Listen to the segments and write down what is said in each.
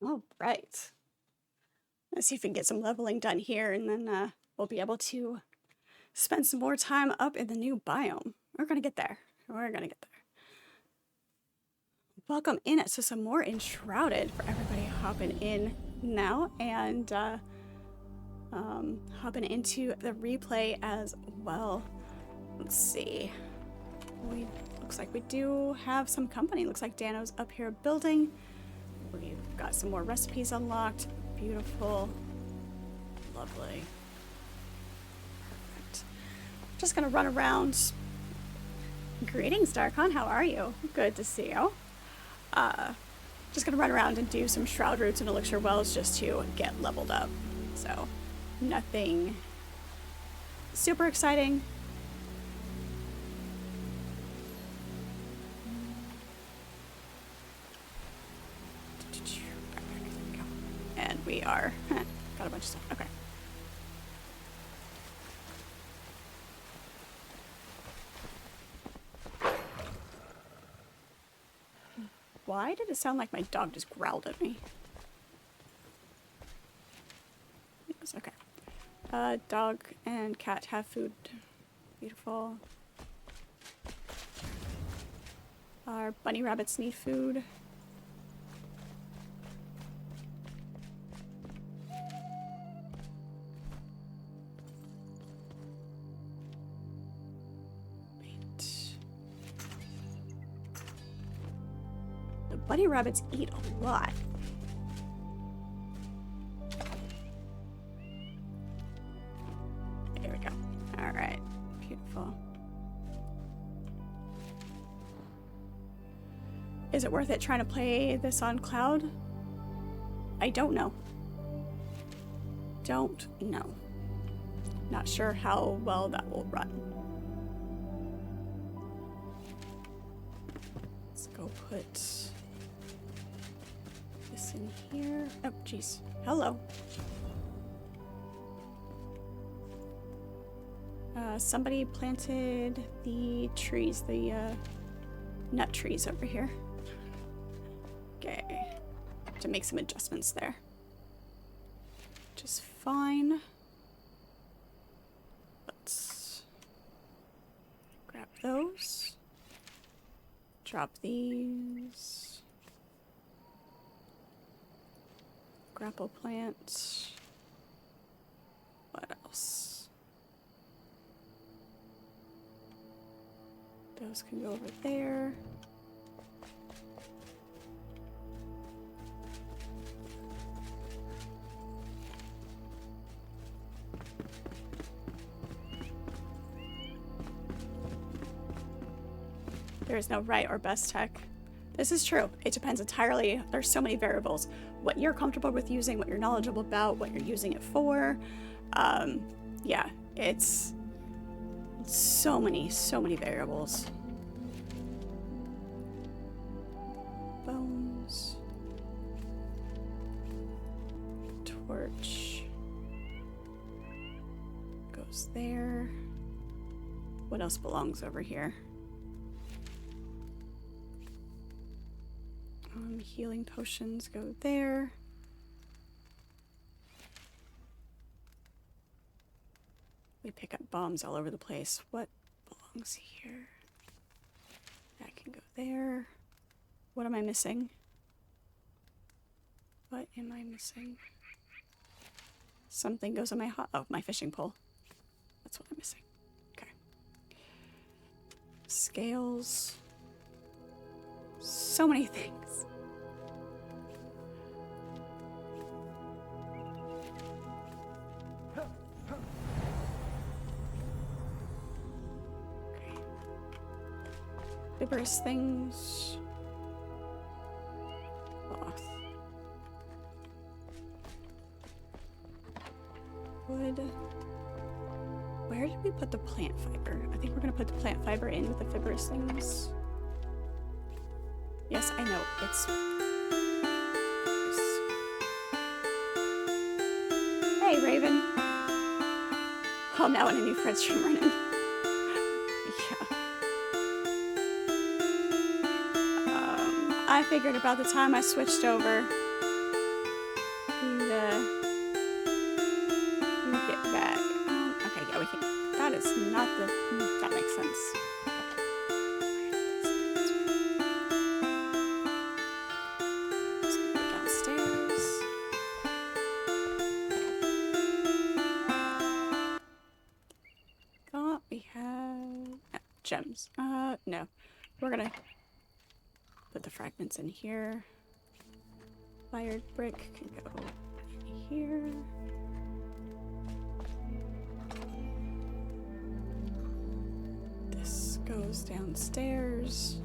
All right. Let's see if we can get some leveling done here, and then we'll be able to spend some more time up in the new biome. We're gonna get there. We're gonna get there. Welcome in to some more Enshrouded for everybody hopping in now and hopping into the replay as well. Let's see. Looks like we do have some company. Looks like Dano's up here building. We've got some more recipes unlocked. Beautiful. Lovely. Perfect. Just gonna run around. Greetings, Darkon. How are you? Good to see you. Just gonna run around and do some shroud roots and elixir wells just to get leveled up. So, nothing super exciting. And we are got a bunch of stuff. Okay. Why did it sound like my dog just growled at me? Yes, okay. Dog and cat have food. Beautiful. Our bunny rabbits need food. Bunny rabbits eat a lot. There we go. All right. Beautiful. Is it worth it trying to play this on cloud? I don't know. Don't know. Not sure how well that will run. Let's go put in here. Oh, jeez. Hello. Somebody planted the trees, the nut trees over here. Okay. To make some adjustments there. Which is fine. Let's grab those. Drop these. Grapple plant. What else? Those can go over there. There is no right or best tech. This is true. It depends entirely. There's so many variables. What you're comfortable with using, what you're knowledgeable about, what you're using it for. Yeah, it's so many variables. Bones. Torch. Goes there. What else belongs over here? Healing potions go there. We pick up bombs all over the place. What belongs here? That can go there. What am I missing? What am I missing? Something goes on my my fishing pole. That's what I'm missing. Okay. Scales. So many things. Fibrous things. Cloth. Wood. Where did we put the plant fiber? I think we're gonna put the plant fiber in with the fibrous things. Yes, I know. It's... Hey, Raven. Oh, now in a new Fred stream running. Yeah. I figured about the time I switched over get back. Okay, yeah, we can. That is not the. That makes sense. Let's go downstairs. Thought we had gems. No. We're gonna put the fragments in here. Fired brick can go in here. This goes downstairs.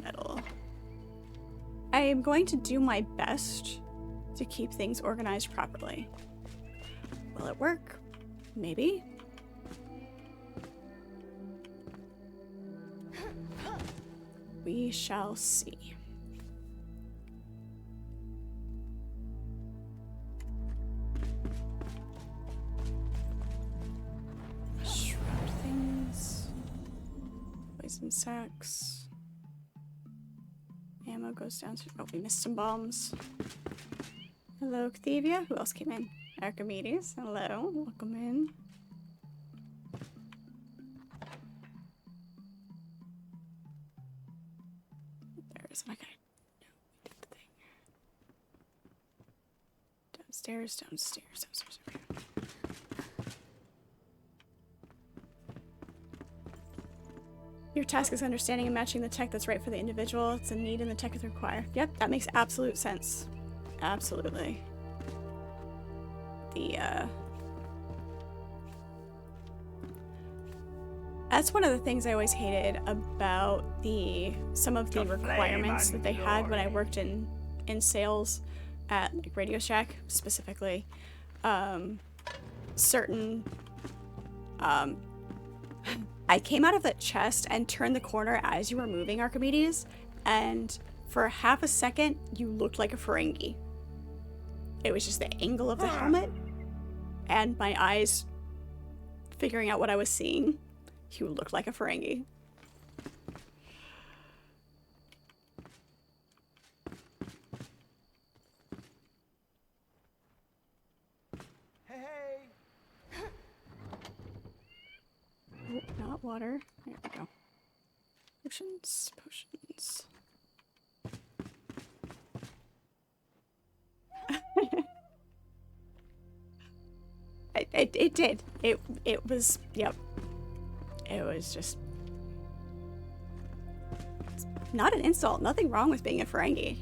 Metal. I am going to do my best to keep things organized properly. Will it work? Maybe. We shall see. Shroud things. Poison sacks. Ammo goes down to. Oh, we missed some bombs. Hello, Cthevia. Who else came in? Archimedes. Hello. Welcome in. There's. Okay. No, we did the thing. Downstairs, downstairs, downstairs. Okay. Your task is understanding and matching the tech that's right for the individual. It's a need and the tech is required. Yep, that makes absolute sense. Absolutely. That's one of the things I always hated about some of the requirements that they had when I worked in sales at like Radio Shack specifically. Certain I came out of that chest and turned the corner as you were moving, Archimedes, and for half a second you looked like a Ferengi. It was just the angle of the helmet and my eyes figuring out what I was seeing. You looked like a Ferengi. Hey! Oh, not water. There we go. Potions, potions. It did. It was, yep. It was just not an insult. Nothing wrong with being a Ferengi.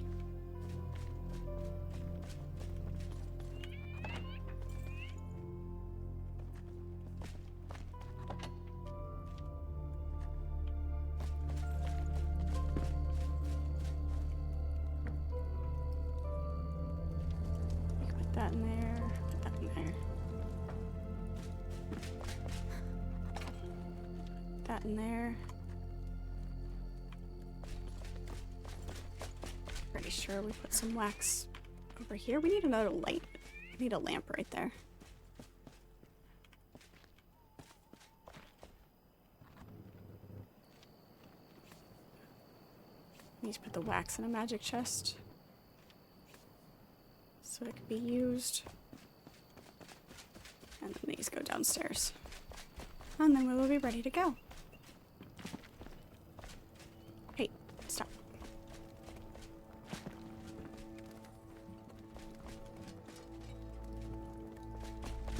Put that in there. Put that in there. That in there. Pretty sure we put some wax over here. We need another light. We need a lamp right there. We need to put the wax in a magic chest so it can be used. And then these go downstairs. And then we will be ready to go. Hey, stop.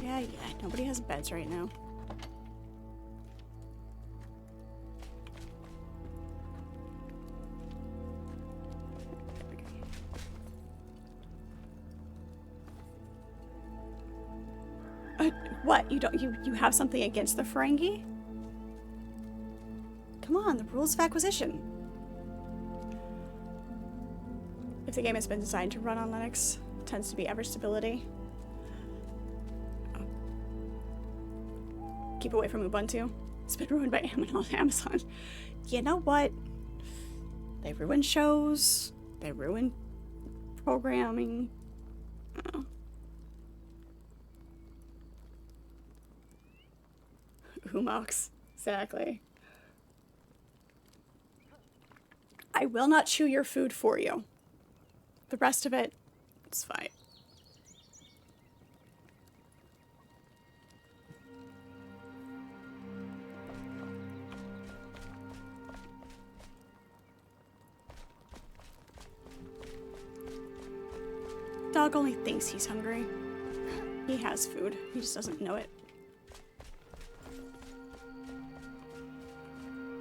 Yeah, nobody has beds right now. There we go. What? You have something against the Ferengi? Come on, the rules of acquisition. If the game has been designed to run on Linux, it tends to be average stability. Keep away from Ubuntu. It's been ruined by Amazon. You know what? They ruin shows. They ruin programming. Oh. Humox. Exactly. I will not chew your food for you. The rest of it, it's fine. Dog only thinks he's hungry. He has food. He just doesn't know it.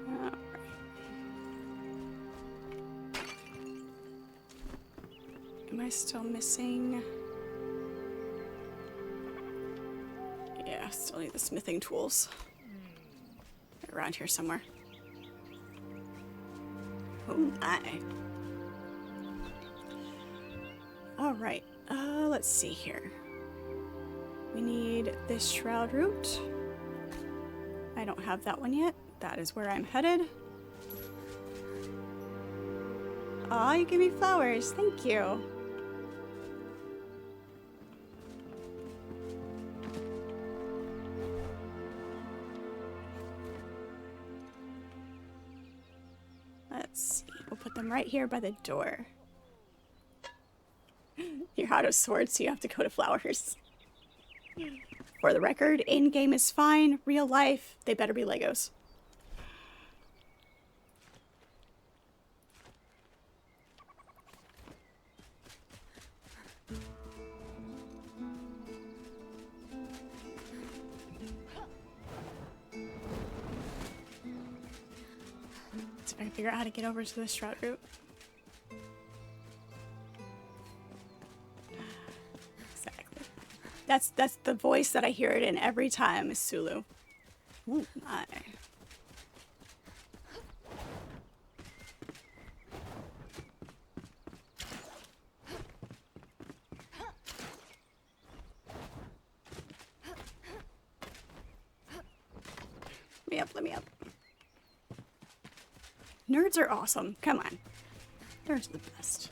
Alright. Am I still missing? Yeah, still need the smithing tools. They're around here somewhere. Oh my. Alright, let's see here. We need this shroud root. I don't have that one yet. That is where I'm headed. Aw, you give me flowers. Thank you. Let's see. We'll put them right here by the door. You're out of swords, so you have to go to flowers. For the record, in-game is fine. Real life, they better be Legos. Let's see if I can figure out how to get over to the shroud root. That's the voice that I hear it in every time is Sulu. Oh my. Let me up. Nerds are awesome. Come on. Nerds are the best.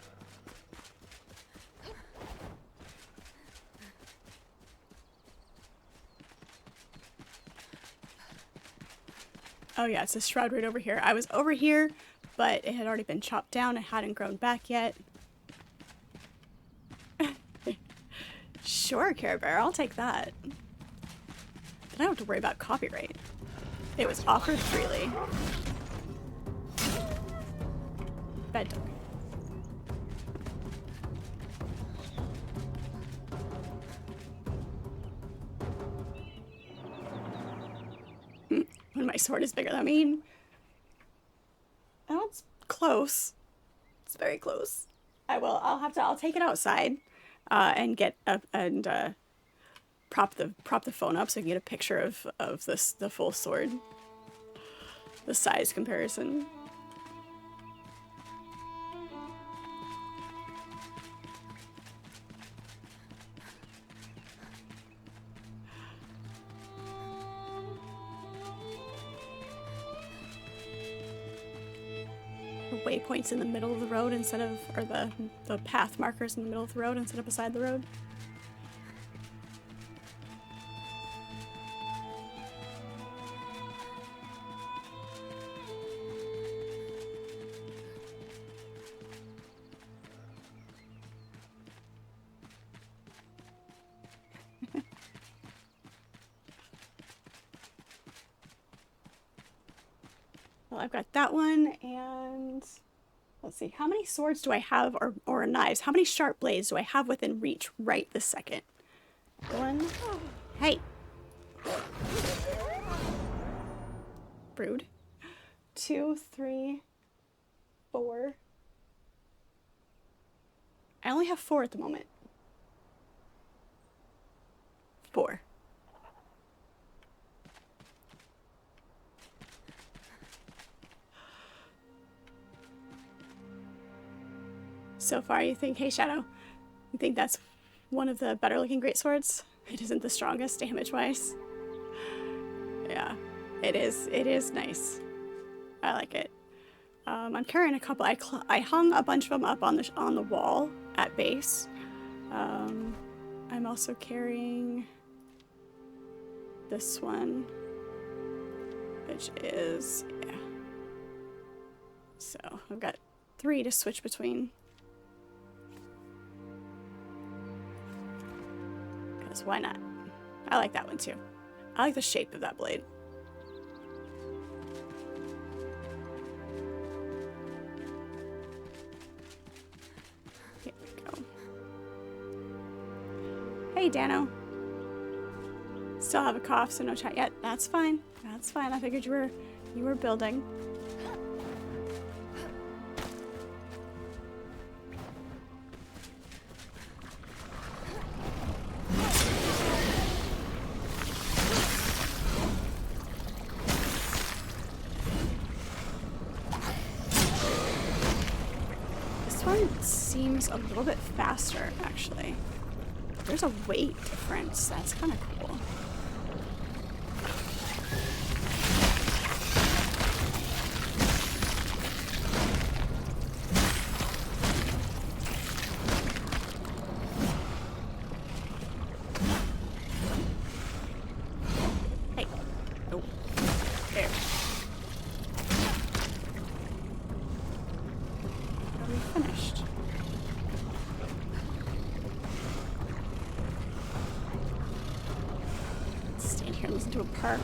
Oh yeah, it's a shroud right over here. I was over here, but it had already been chopped down. It hadn't grown back yet. Sure, Care Bear, I'll take that. But I don't have to worry about copyright. It was offered freely. Bed dog. When my sword is bigger than me. Oh, it's close. It's very close. I'll take it outside, and get up and prop the phone up so I can get a picture of the full sword. The size comparison. Waypoints in the middle of the road instead of, or the path markers in the middle of the road instead of beside the road. Well, I've got that one, and let's see, how many swords do I have, or knives? How many sharp blades do I have within reach right this second? One. Hey. Brood. 2, 3, 4. I only have 4 at the moment. 4. So far, you think, hey Shadow, you think that's one of the better looking greatswords? It isn't the strongest damage-wise. Yeah, it is nice. I like it. I'm carrying a couple. I hung a bunch of them up on the wall at base. I'm also carrying this one, which is, yeah. So I've got 3 to switch between. Because why not? I like that one too. I like the shape of that blade. Here we go. Hey, Dano. Still have a cough, so no chat yet. That's fine. That's fine. I figured you were building. This one seems a little bit faster, actually. There's a weight difference. That's kind of cool. Hey. Oh. There. Are we finished? Stand here and listen to a purr.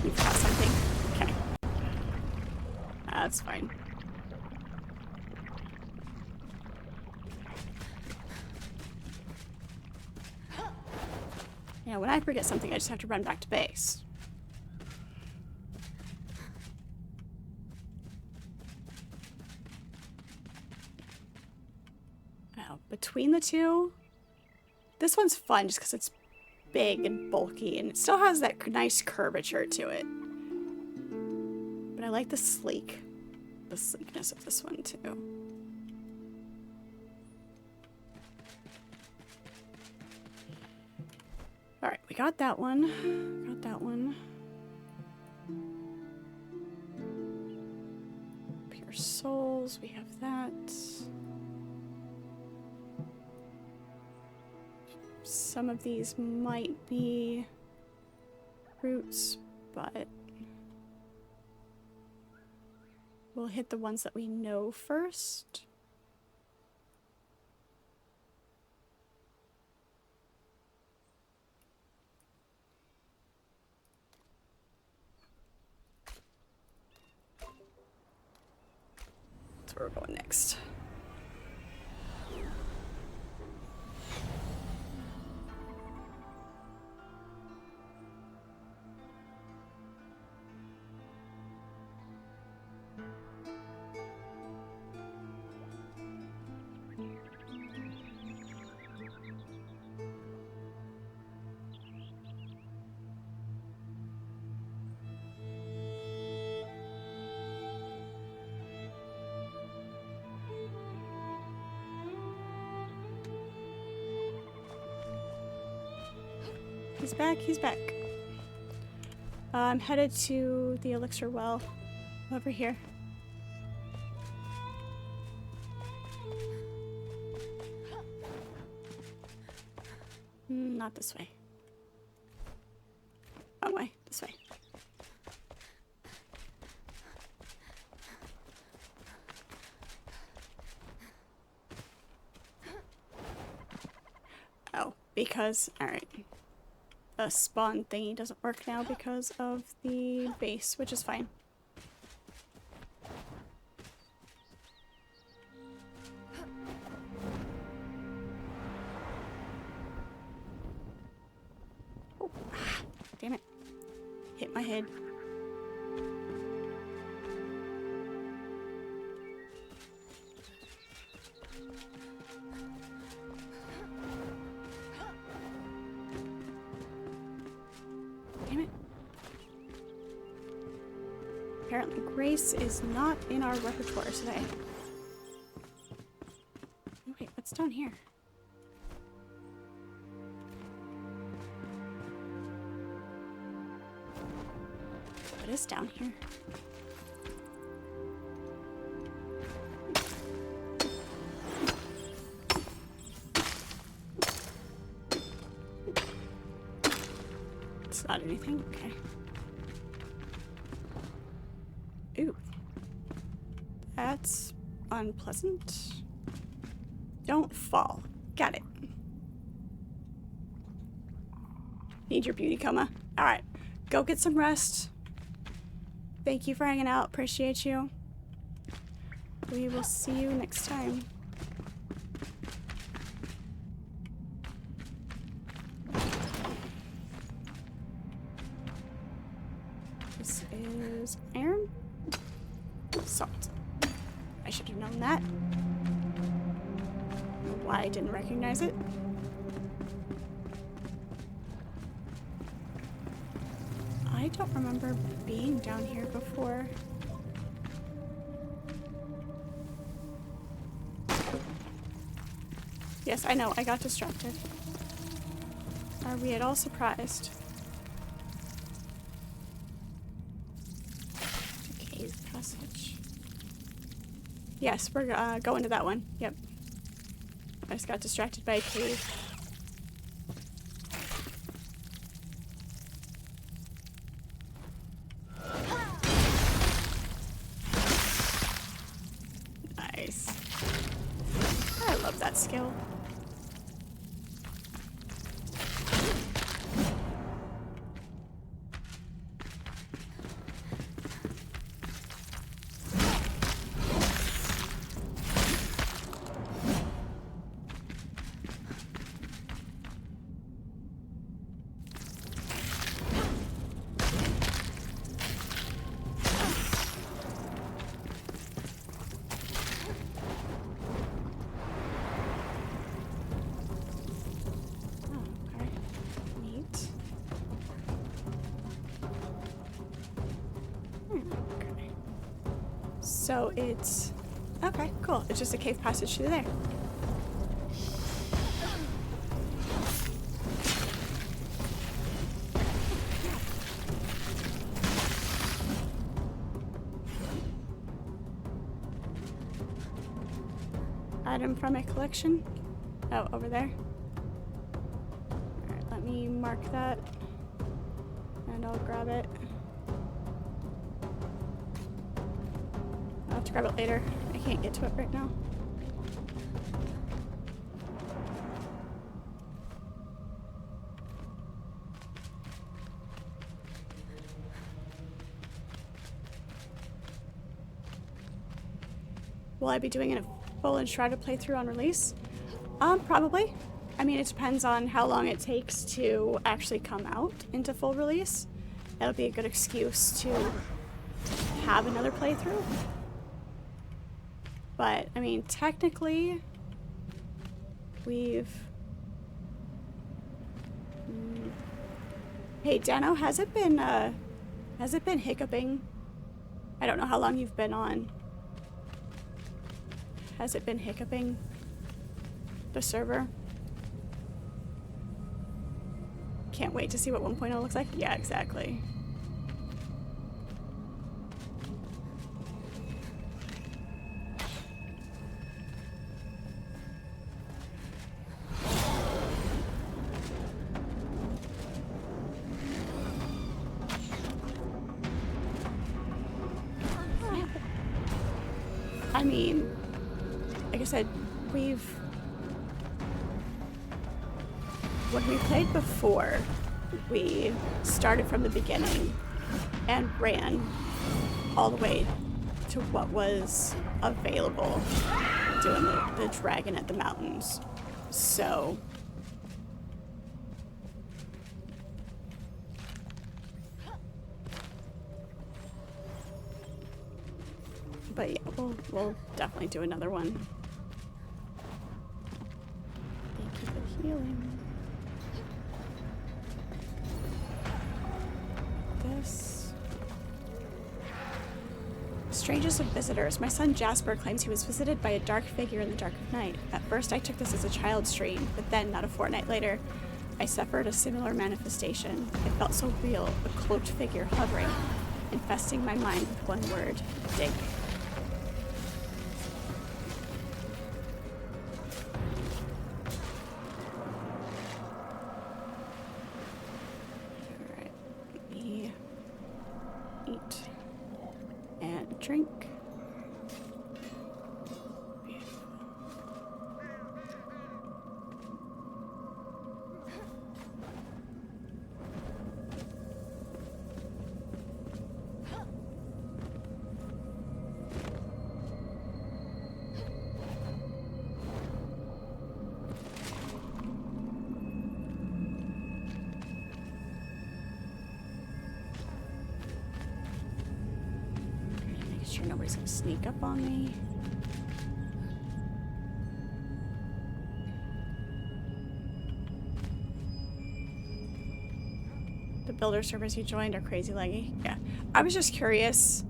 You've got something? Okay. That's fine. Yeah, when I forget something, I just have to run back to base. Now, between the two, this one's fun just because it's big and bulky, and it still has that nice curvature to it. But I like the sleekness of this one too. Alright, we got that one. Got that one. Pure souls, we have that. Some of these might be roots, but we'll hit the ones that we know first. That's where we're going next. He's back, he's back. I'm headed to the elixir well over here. Not this way. Wrong way, this way. Oh, because, alright. The spawn thingy doesn't work now because of the base, which is fine. Oh, damn it. Hit my head. Apparently Grace is not in our repertoire today. Okay, what's down here? What is down here? It's not anything. Okay. Ooh. That's unpleasant. Don't fall. Got it. Need your beauty coma. Alright. Go get some rest. Thank you for hanging out. Appreciate you. We will see you next time. This is iron. Salt. I should have known that. Why I didn't recognize it. I don't remember being down here before. Yes, I know, I got distracted. Are we at all surprised? The cave passage. Yes, we're going to that one. Yep. I just got distracted by a cave. Nice. I love that skill. So it's... okay, cool. It's just a cave passage through there. Item from my collection. Oh, over there. Alright, let me mark that. And I'll grab it. I'll have to grab it later. I can't get to it right now. Will I be doing a full Enshrouded playthrough on release? Probably. I mean, it depends on how long it takes to actually come out into full release. That'll be a good excuse to have another playthrough. But, I mean, technically, we've... Hey, Dano, has it been hiccuping? I don't know how long you've been on. Has it been hiccuping the server? Can't wait to see what 1.0 looks like. Yeah, exactly. I mean, like I said, when we played before, we started from the beginning and ran all the way to what was available, doing the dragon at the mountains. So, but yeah, we'll definitely do another one. Thank you for healing. This. Strangest of visitors. My son Jasper claims he was visited by a dark figure in the dark of night. At first I took this as a child's dream, but then, not a fortnight later, I suffered a similar manifestation. It felt so real, a cloaked figure hovering, infesting my mind with one word: dig. drink. Sure nobody's gonna sneak up on me. The builder servers you joined are crazy laggy. Yeah, I was just curious.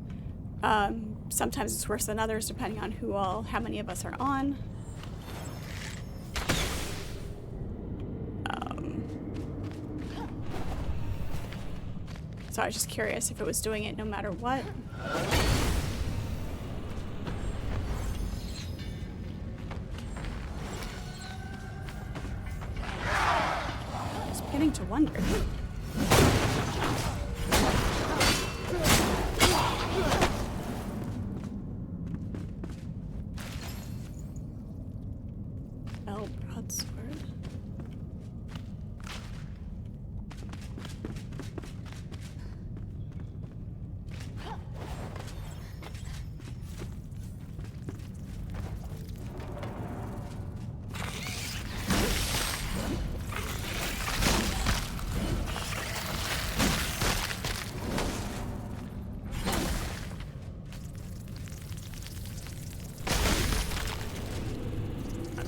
Sometimes it's worse than others depending on how many of us are on. So I was just curious if it was doing it no matter what. To wonder. Bell broadsword.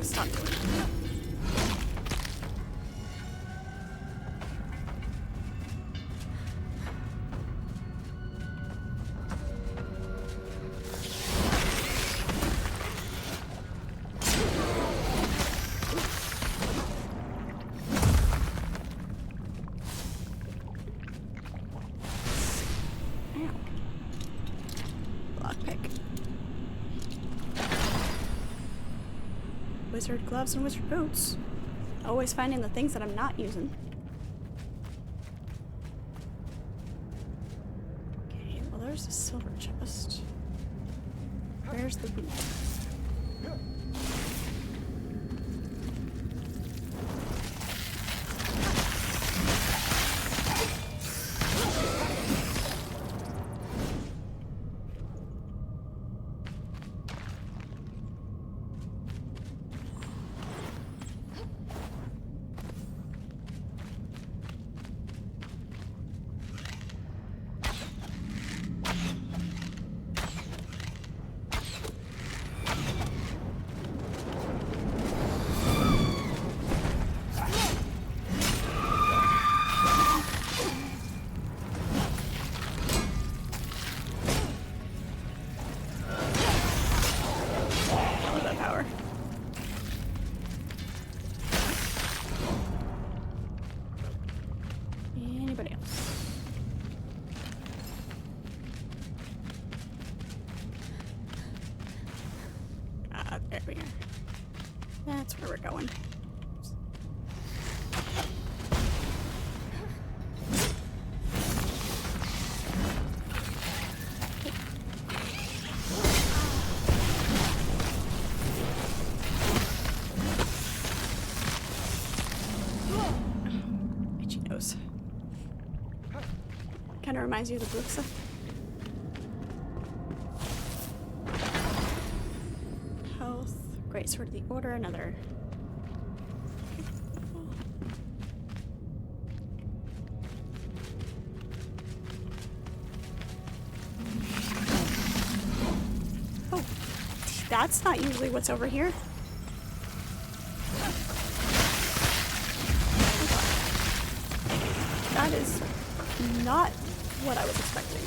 Stop doing that. Wizard gloves and wizard boots. Always finding the things that I'm not using. Okay, well there's a silver chest. Where's the boot? There we are. That's where we're going. Itchy nose. Kind of reminds you of the Blixa. Great sword of the order, another. Oh, that's not usually what's over here. That is not what I was expecting.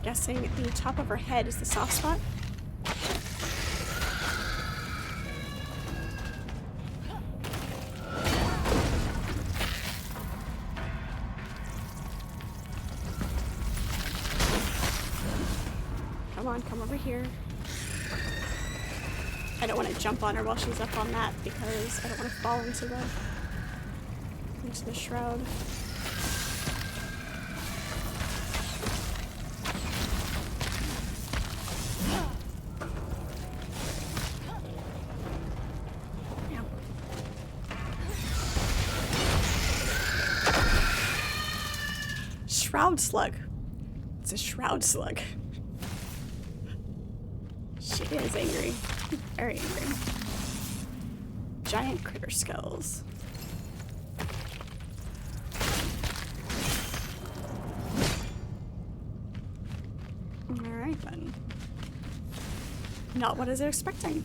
Guessing the top of her head is the soft spot. Come on, come over here. I don't want to jump on her while she's up on that because I don't want to fall into the shroud. Shroud slug. It's a shroud slug. She is angry. Very angry. Giant critter skulls. Alright then. Not what I was expecting.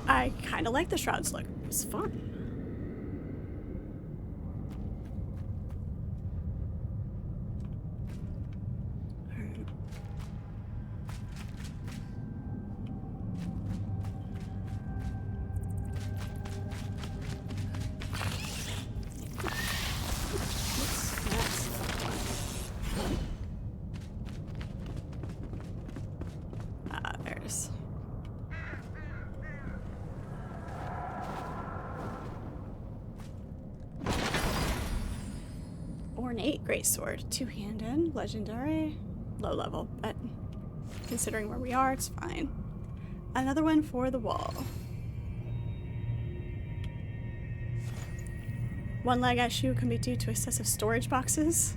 I kind of like the shroud slug. It was fun. There's... Ornate greatsword, two-handed, legendary, low level, but considering where we are, it's fine. Another one for the wall. One lag issue can be due to excessive storage boxes.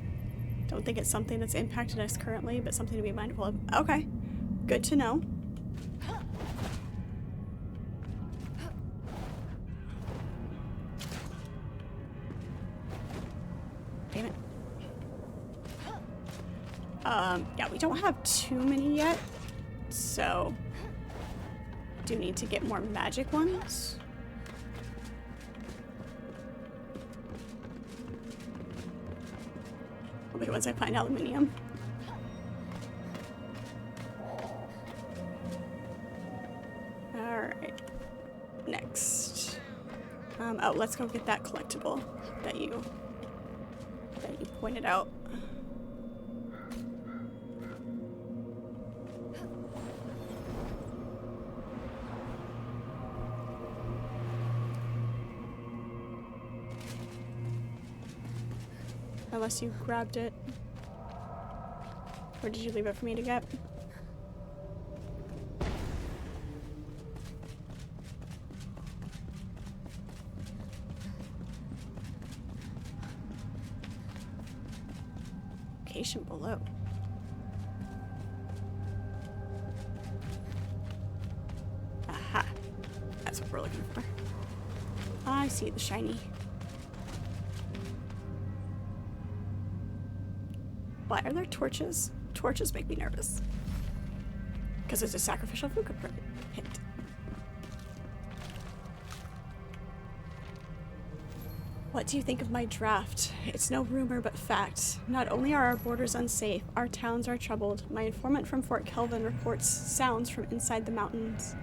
Don't think it's something that's impacted us currently, but something to be mindful of. Okay, good to know. Damn it. Yeah, we don't have too many yet, so do need to get more magic ones. Wait, once I find aluminium. Alright. Next. Oh, let's go get that collectible that you pointed out. Unless you grabbed it. Or did you leave it for me to get? Location below. Aha. That's what we're looking for. I see the shiny. Why are there torches? Torches make me nervous. Because it's a sacrificial footprint hit. What do you think of my draft? It's no rumor but fact. Not only are our borders unsafe, our towns are troubled. My informant from Fort Kelvin reports sounds from inside the mountains.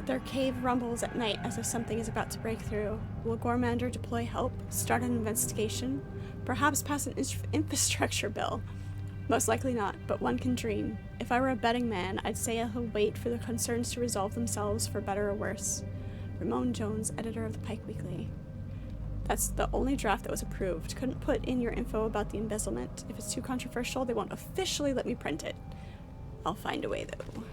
Their cave rumbles at night as if something is about to break through. Will Gormander deploy help? Start an investigation? Perhaps pass an infrastructure bill? Most likely not, but one can dream. If I were a betting man, I'd say he'll wait for the concerns to resolve themselves for better or worse. Ramon Jones, editor of the Pike Weekly. That's the only draft that was approved. Couldn't put in your info about the embezzlement. If it's too controversial, they won't officially let me print it. I'll find a way, though.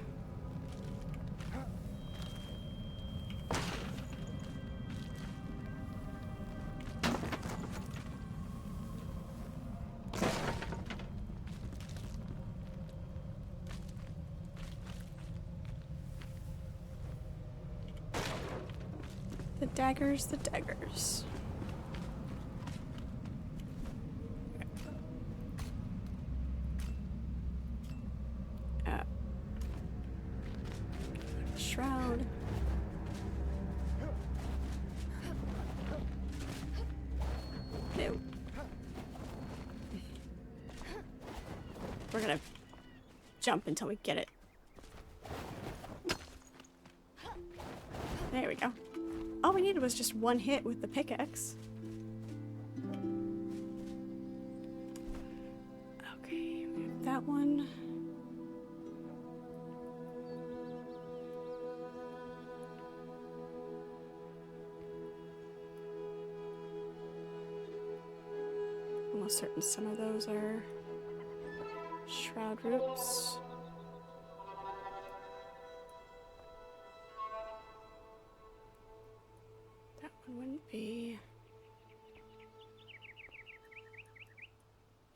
The daggers, the daggers. Shroud. No. we're gonna jump until we get it. There we go. All we needed was just one hit with the pickaxe. Okay, we have that one. Almost certain some of those are shroud roots. That one wouldn't be.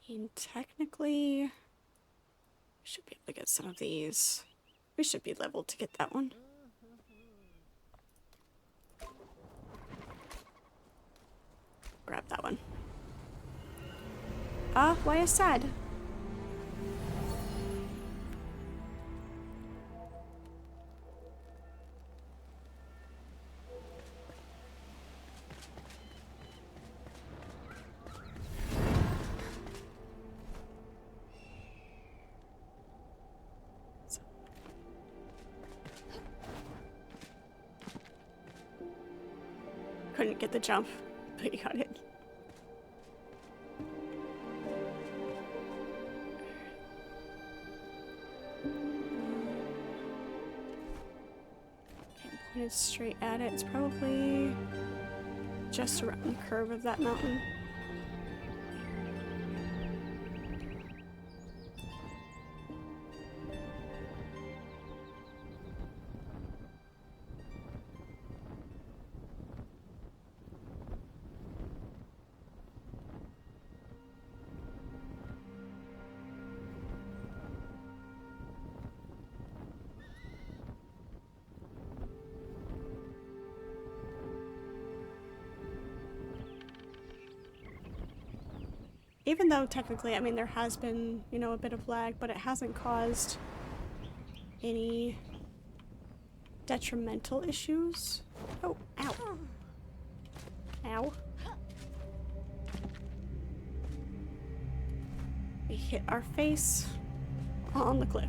And technically, we should be able to get some of these. We should be leveled to get that one. Grab that one. Ah, why is sad? Couldn't get the jump, but you got it. Pointed straight at it. It's probably just around the curve of that mountain. Even though technically, I mean, there has been, you know, a bit of lag, but it hasn't caused any detrimental issues. Oh, ow. Ow. We hit our face on the cliff.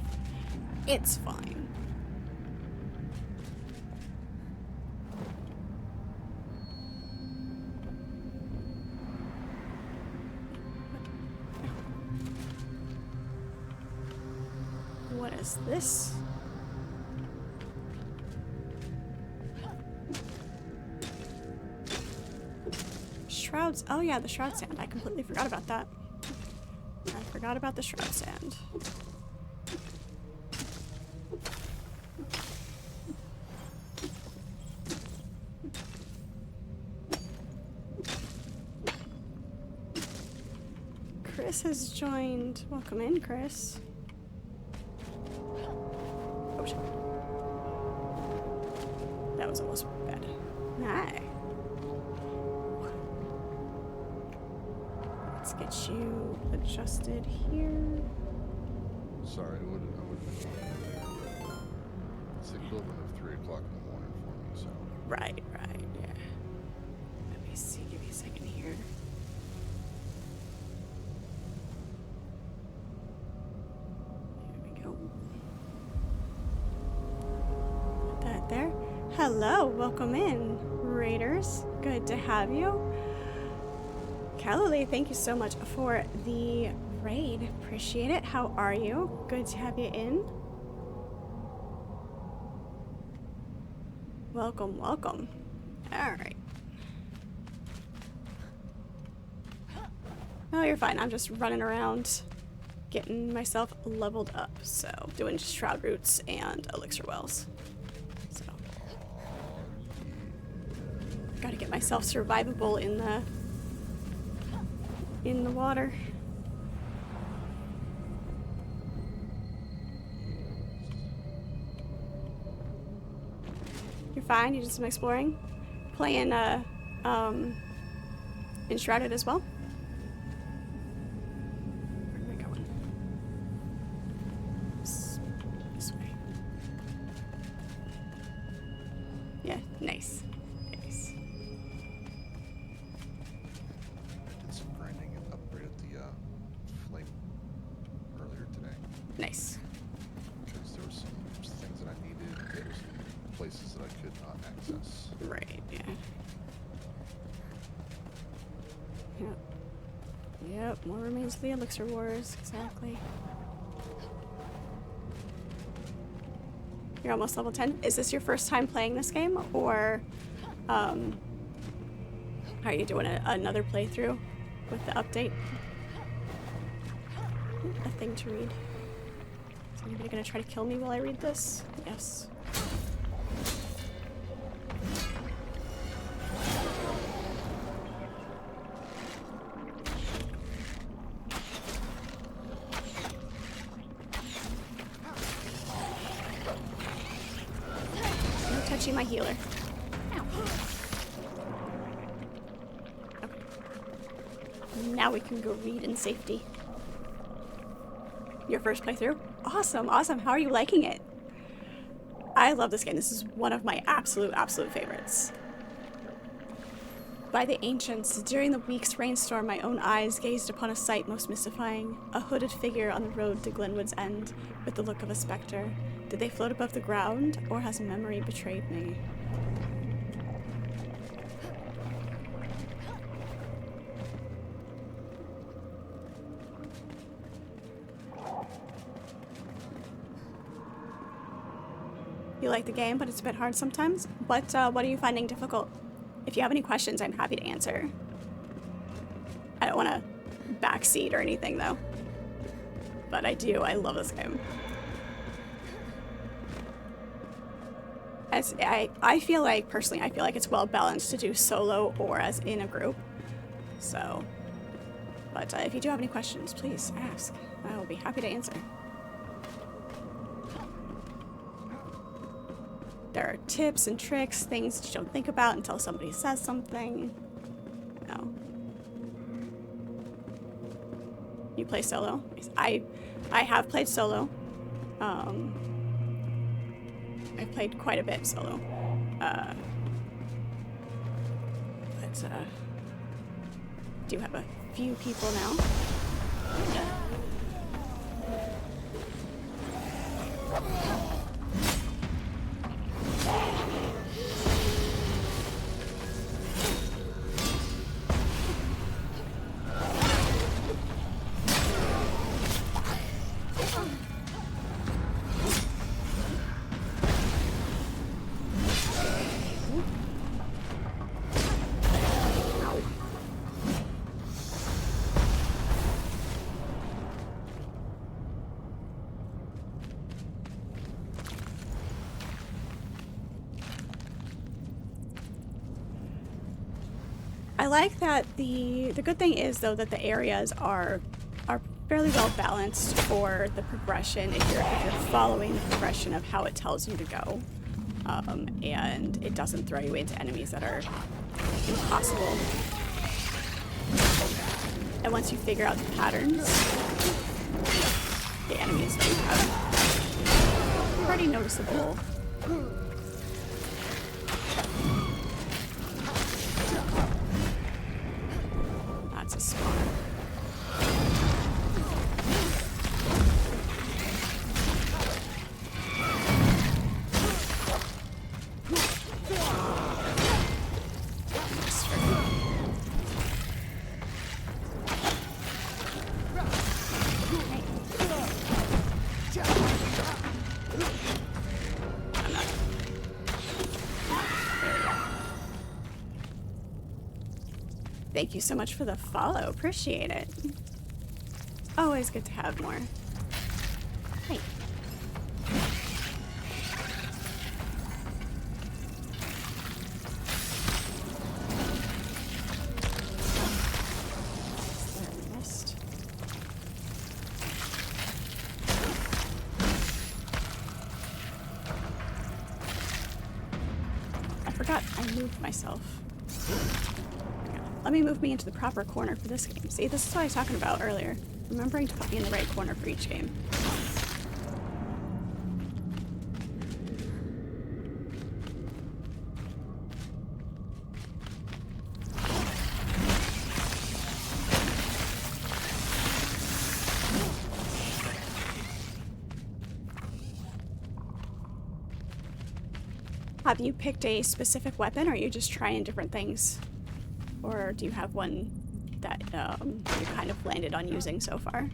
It's fine. What is this? Shrouds. Oh yeah, the shroud sand. I completely forgot about that. I forgot about the shroud sand. Chris has joined. Welcome in, Chris. Oh shit. That was almost bad. Hi. Let's get you adjusted here. Sorry, I wouldn't. It's the equivalent of 3 o'clock in the morning for me, so. Right, yeah. Let me see, give me a second here. There we go. Put that there. Hello, welcome in, Raiders. Good to have you. Callily, thank you so much for the raid. Appreciate it. How are you? Good to have you in. Welcome, welcome. Alright. Oh, you're fine. I'm just running around getting myself leveled up. So, doing shroud roots and elixir wells. So, gotta get myself survivable in the water. You're fine, you did some exploring. Playing Enshrouded as well. Where am I going? This way. Yeah, nice. Nice. Did some grinding and upgraded the flame earlier today. Nice. because there were some things that I needed. There were some places that I could not access. Right, yeah. Yep. Yep, more remains of the Elixir Wars, exactly. You're almost level 10. Is this your first time playing this game, or are you doing another playthrough with the update? A thing to read. Is anybody gonna try to kill me while I read this? Yes. No touching my healer. Ow. Okay. Now we can go read in safety. Your first playthrough? Awesome, awesome. How are you liking it? I love this game. This is one of my absolute favorites. By the ancients, during the week's rainstorm, my own eyes gazed upon a sight most mystifying. A hooded figure on the road to Glenwood's End, with the look of a specter. Did they float above the ground, or has memory betrayed me? You like the game, but it's a bit hard sometimes. What are you finding difficult? If you have any questions, I'm happy to answer. I don't want to backseat or anything, though. But I do. I love this game. I feel like, personally, I feel like it's well balanced to do solo or as in a group. So, but if you do have any questions, please ask. I will be happy to answer. There are tips and tricks, things that you don't think about until somebody says something. No. You play solo? I have played solo. I've played quite a bit solo. But do have a few people now. I like that the good thing is, though, that the areas are fairly well balanced for the progression if you're following the progression of how it tells you to go, and it doesn't throw you into enemies that are impossible. And once you figure out the patterns, the enemies do have pretty noticeable. That's a spawner. Thank you so much for the follow. Appreciate it. Always good to have more. Hey. Missed. I forgot I moved myself. Let me move me into the proper corner for this game. See, this is what I was talking about earlier. Remembering to put me in the right corner for each game. Have you picked a specific weapon, or are you just trying different things? Or do you have one that you kind of landed on using so far?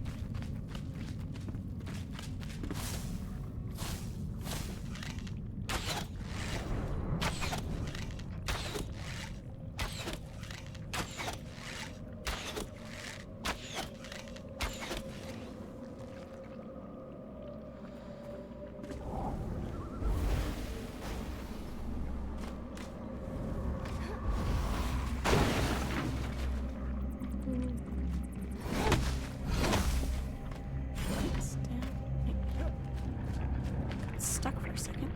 Stuck for a second.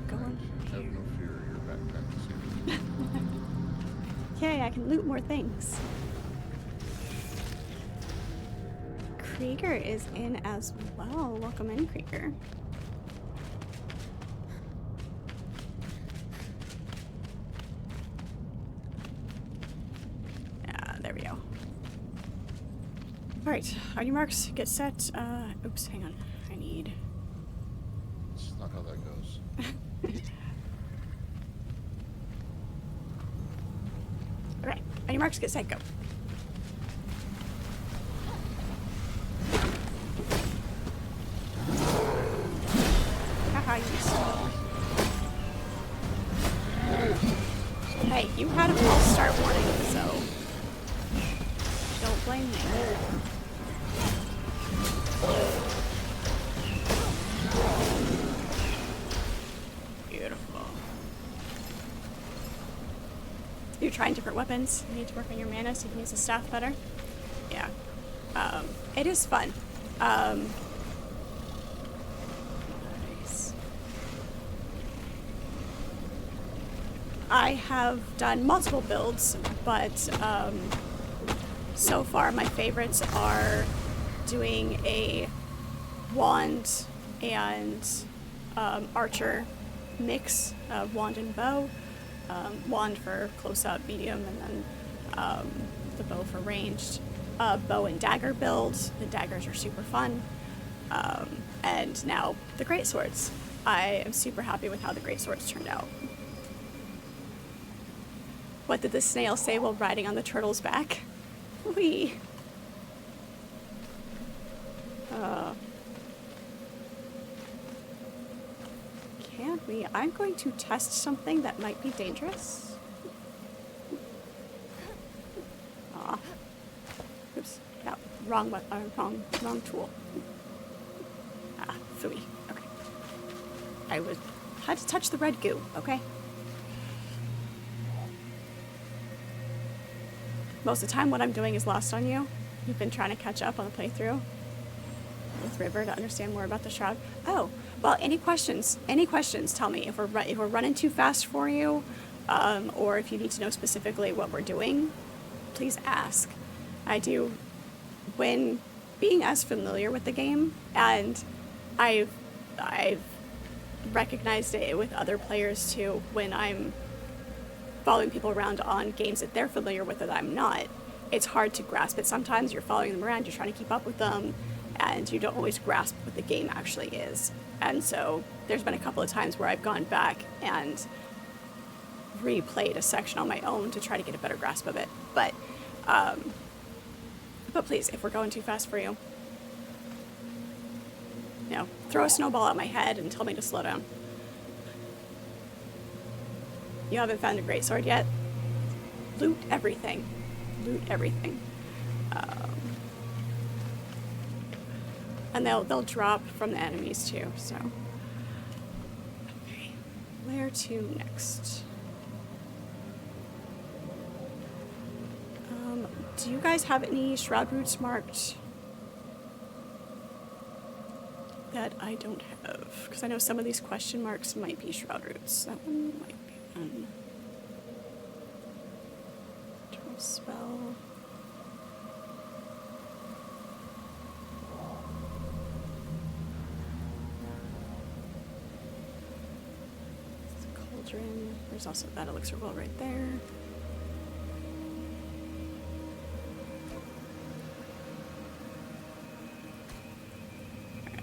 Have no fear, your backpack is safe. Yay, I can loot more things. Krieger is in as well. Welcome in, Krieger. There we go. Alright, on your marks, get set. Oops, hang on. I need... It's not how that goes. Alright, on your marks, get set, go. Haha, you stole. Hey, you had a false start warning, so... don't blame me. Beautiful. You're trying different weapons. You need to work on your mana so you can use the staff better. Yeah. It is fun. Nice. I have done multiple builds, but so far my favorites are doing a wand and archer mix of wand and bow. Wand for close-up, medium, and then the bow for ranged. Bow and dagger build. The daggers are super fun. And now the greatswords. I am super happy with how the greatswords turned out. What did the snail say while riding on the turtle's back? Whee! Can we? I'm going to test something that might be dangerous. Aw. Oops. Yeah, wrong tool. Ah, phooey. Okay. Had to touch the red goo, okay? Most of the time what I'm doing is lost on you. You've been trying to catch up on the playthrough with River to understand more about the Shroud. Oh, well, any questions, tell me. If we're running too fast for you, or if you need to know specifically what we're doing, please ask. I do, when being as familiar with the game, and I've recognized it with other players too, when I'm following people around on games that they're familiar with that I'm not, it's hard to grasp it. Sometimes you're following them around, you're trying to keep up with them, and you don't always grasp what the game actually is. And so there's been a couple of times where I've gone back and replayed a section on my own to try to get a better grasp of it. But please, if we're going too fast for you, throw a snowball at my head and tell me to slow down. You haven't found a greatsword yet? Loot everything. Loot everything. And they'll drop from the enemies too, so. Okay. Where to next? Do you guys have any shroud roots marked that I don't have? Because I know some of these question marks might be shroud roots. That one might be one. Turtle spell. Cauldron. There's also that elixir well right there.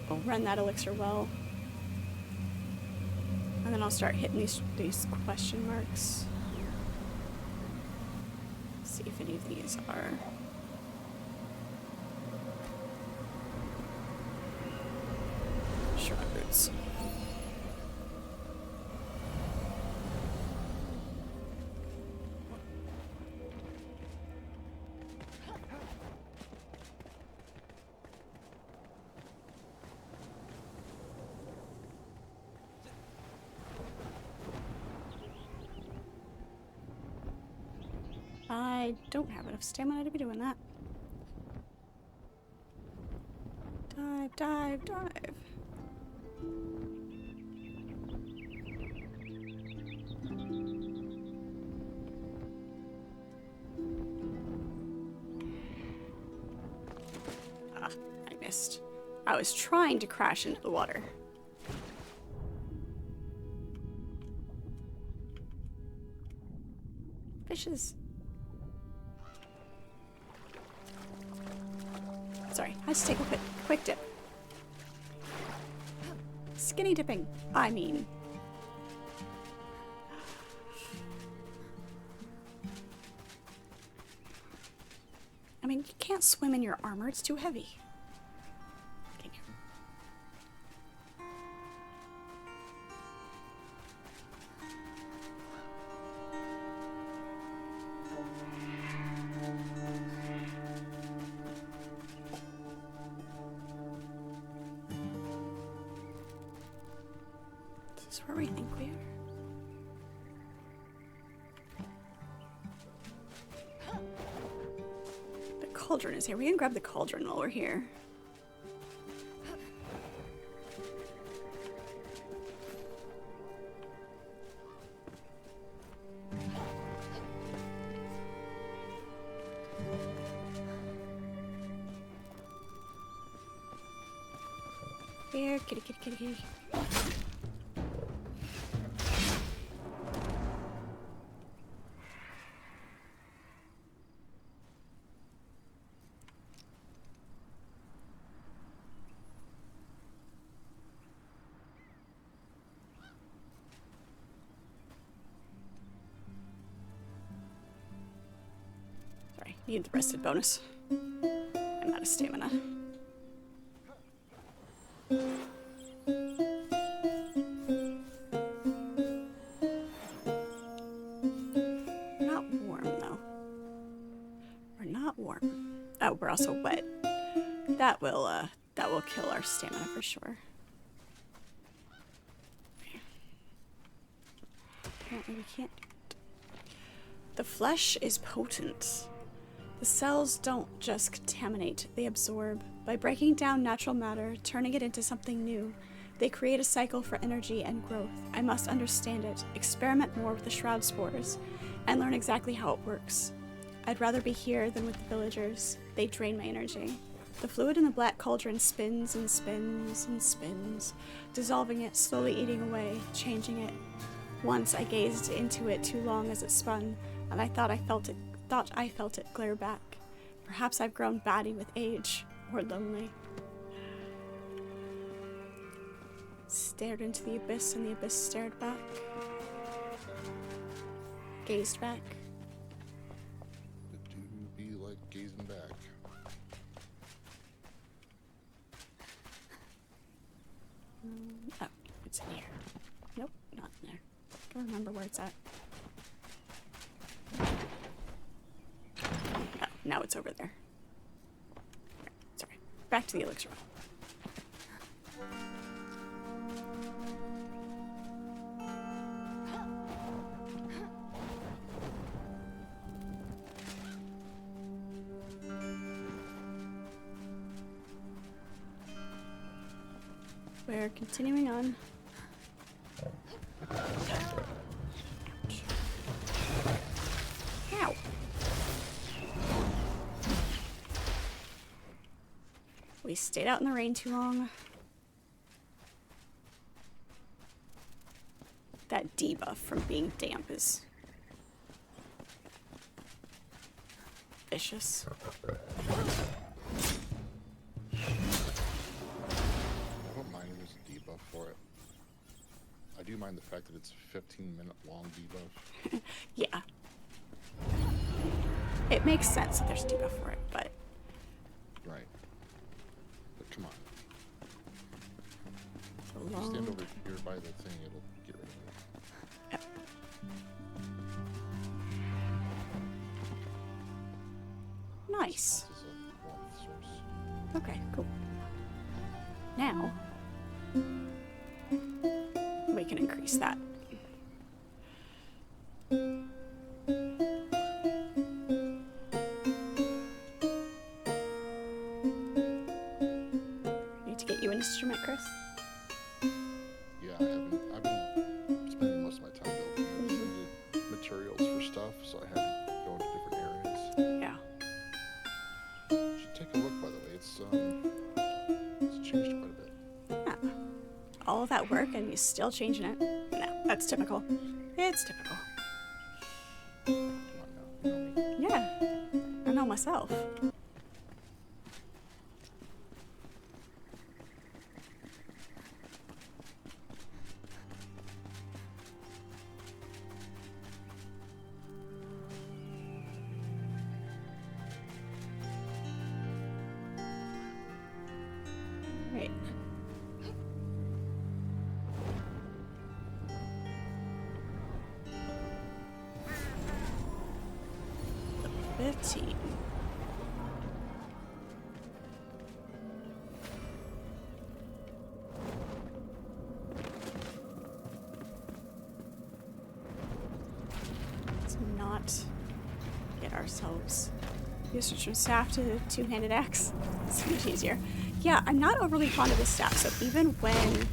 We'll run that elixir well. And then I'll start hitting these question marks. See if any of these are... Enshrouded. I don't have enough stamina to be doing that. Dive, dive, dive. Ah, I missed. I was trying to crash into the water. Fishes. Sorry, I just take a quick dip. Skinny dipping, I mean. I mean, you can't swim in your armor, it's too heavy. Can you? Is this where we think we are? The cauldron is here. We can grab the cauldron while we're here. Here, kitty, kitty, kitty, kitty. Sorry, need the rested bonus. I'm out of stamina. We're also wet. That will kill our stamina for sure. Apparently we can't do it. The flesh is potent. The cells don't just contaminate, they absorb. By breaking down natural matter, turning it into something new, they create a cycle for energy and growth. I must understand it, experiment more with the shroud spores, and learn exactly how it works. I'd rather be here than with the villagers. They drain my energy. The fluid in the black cauldron spins and spins and spins, dissolving it, slowly eating away, changing it. Once I gazed into it too long as it spun, and I thought I felt it glare back. Perhaps I've grown batty with age, or lonely. Stared into the abyss, and the abyss stared back. Gazed back. Gazing back. Oh, it's in here. Nope, not in there. I can't remember where it's at. Oh, now it's over there. Sorry. Back to the elixir. We're continuing on. Ow. We stayed out in the rain too long. That debuff from being damp is vicious. do mind the fact that it's a 15-minute long debuff. Yeah. It makes sense that there's a debuff for it, but... Right. But come on. It's If a you stand long... over here by the thing, it'll get rid of it. Yep. Nice. This is a warmth source. Okay, cool. Now, we can increase that. Need to get you an instrument, Chris? Yeah, I've been spending most of my time building. I needed materials for stuff, so I had to go into different areas. Yeah. You should take a look, by the way. It's changed quite a bit. Yeah. All of that work and you're still changing it? No, that's typical. It's typical. Come on now, you know me. Yeah. I know myself. Right. The 15. Let's not get ourselves used from staff to two-handed axe. It's much easier. Yeah, I'm not overly fond of the staff, so even when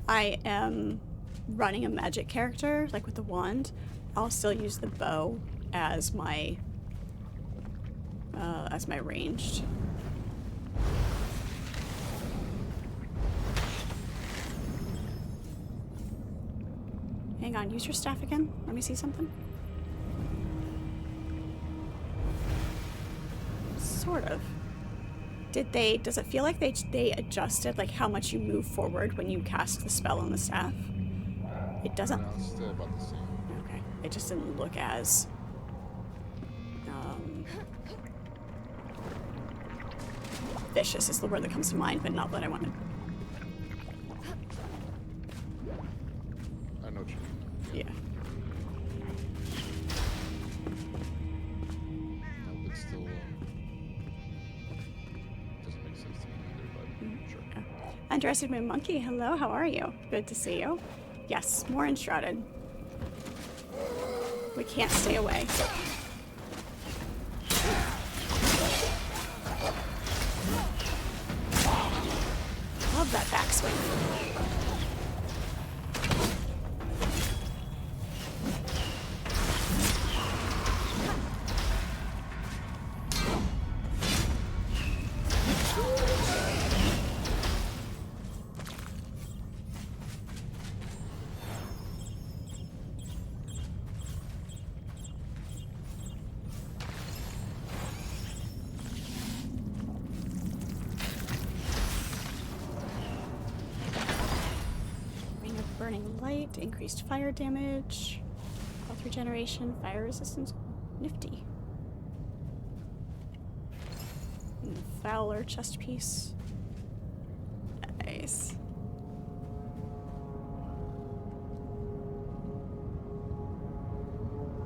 I am running a magic character, like with the wand, I'll still use the bow as my ranged. Hang on, use your staff again. Let me see something. Sort of. Does it feel like they adjusted like how much you move forward when you cast the spell on the staff? It doesn't. No, it's still about the same. Okay. It just didn't look as vicious is the word that comes to mind, but not what I wanted. I know what you mean. Yeah. No, but still, doesn't make sense to me either, but sure. Yeah. Undressed Moon Monkey, hello, how are you? Good to see you. Yes, more Enshrouded. We can't stay away. Love that backswing. Burning light, increased fire damage, health regeneration, fire resistance. Nifty. And the Fowler chest piece. Nice.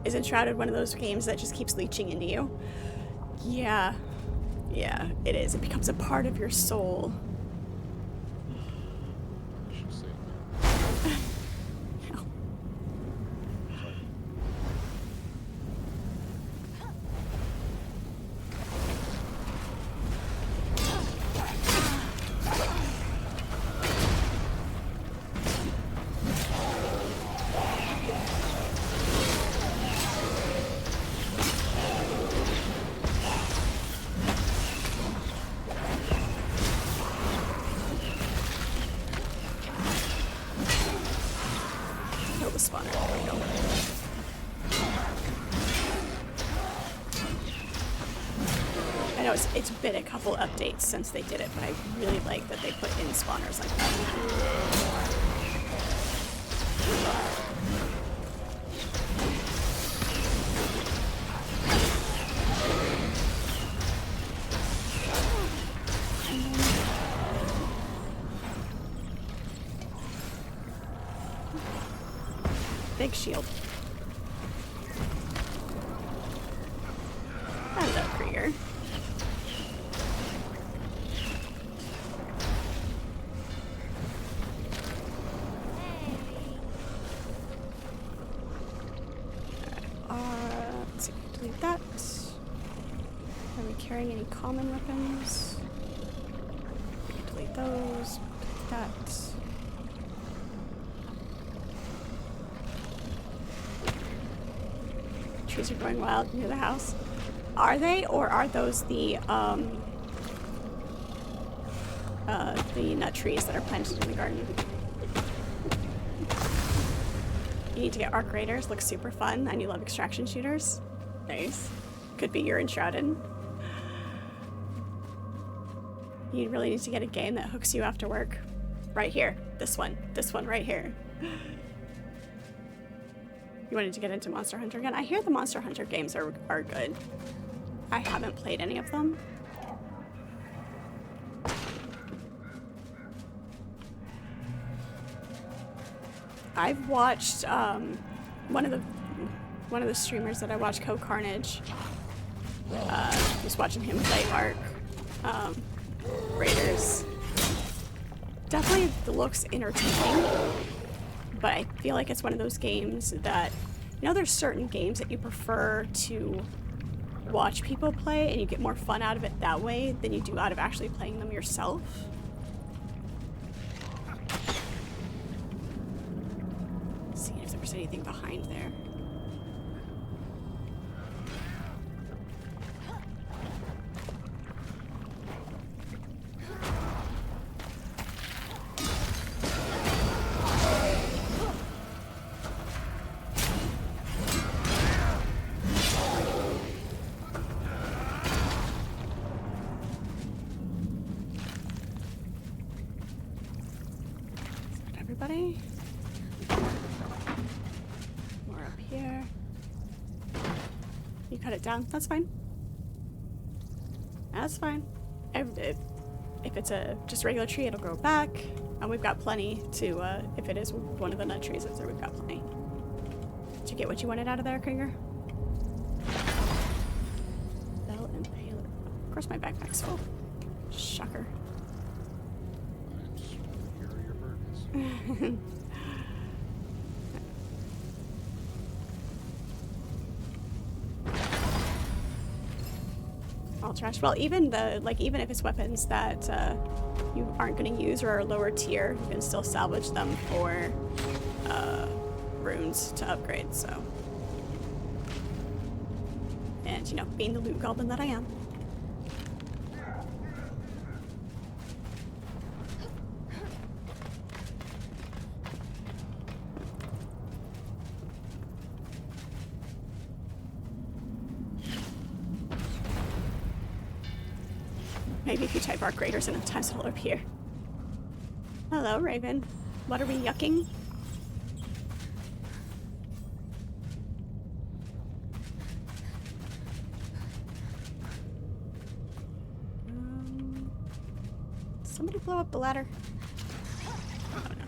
Is Enshrouded one of those games that just keeps leeching into you? Yeah. Yeah, it is. It becomes a part of your soul. I should say Kill the spawner. There we go. I know it's been a couple updates since they did it, but I really like that they put in spawners like that. Big shield. Hello, Krieger. Let's see, delete that. Are we carrying any common weapons? Delete those. Delete that. Trees are going wild near the house. Are they, or are those the nut trees that are planted in the garden? You need to get arc raiders. Looks super fun, and you love extraction shooters. Nice. Could be your Enshrouded. You really need to get a game that hooks you after work. Right here. This one. This one right here. You wanted to get into Monster Hunter again? I hear the Monster Hunter games are good. I haven't played any of them. I've watched one of the streamers that I watch, Carnage. Was watching him play Ark Raiders. Definitely looks entertaining, but I feel like it's one of those games that, you know, there's certain games that you prefer to watch people play and you get more fun out of it that way than you do out of actually playing them yourself. Seeing if there was anything behind there. Everybody. More up here. You cut it down. That's fine. That's fine. If it's a just regular tree, it'll grow back. And we've got plenty to, if it is one of the nut trees, so we've got plenty. Did you get what you wanted out of there, Krieger? Bell and Paler. Of course my backpack's full. Shocker. All trash. Well, even even if it's weapons that you aren't going to use or are lower tier, you can still salvage them for runes to upgrade. So, and you know, being the loot goblin that I am. Maybe if you type Arc Raiders enough times it'll appear. Hello, Raven. What are we yucking? Somebody blow up the ladder. Oh no.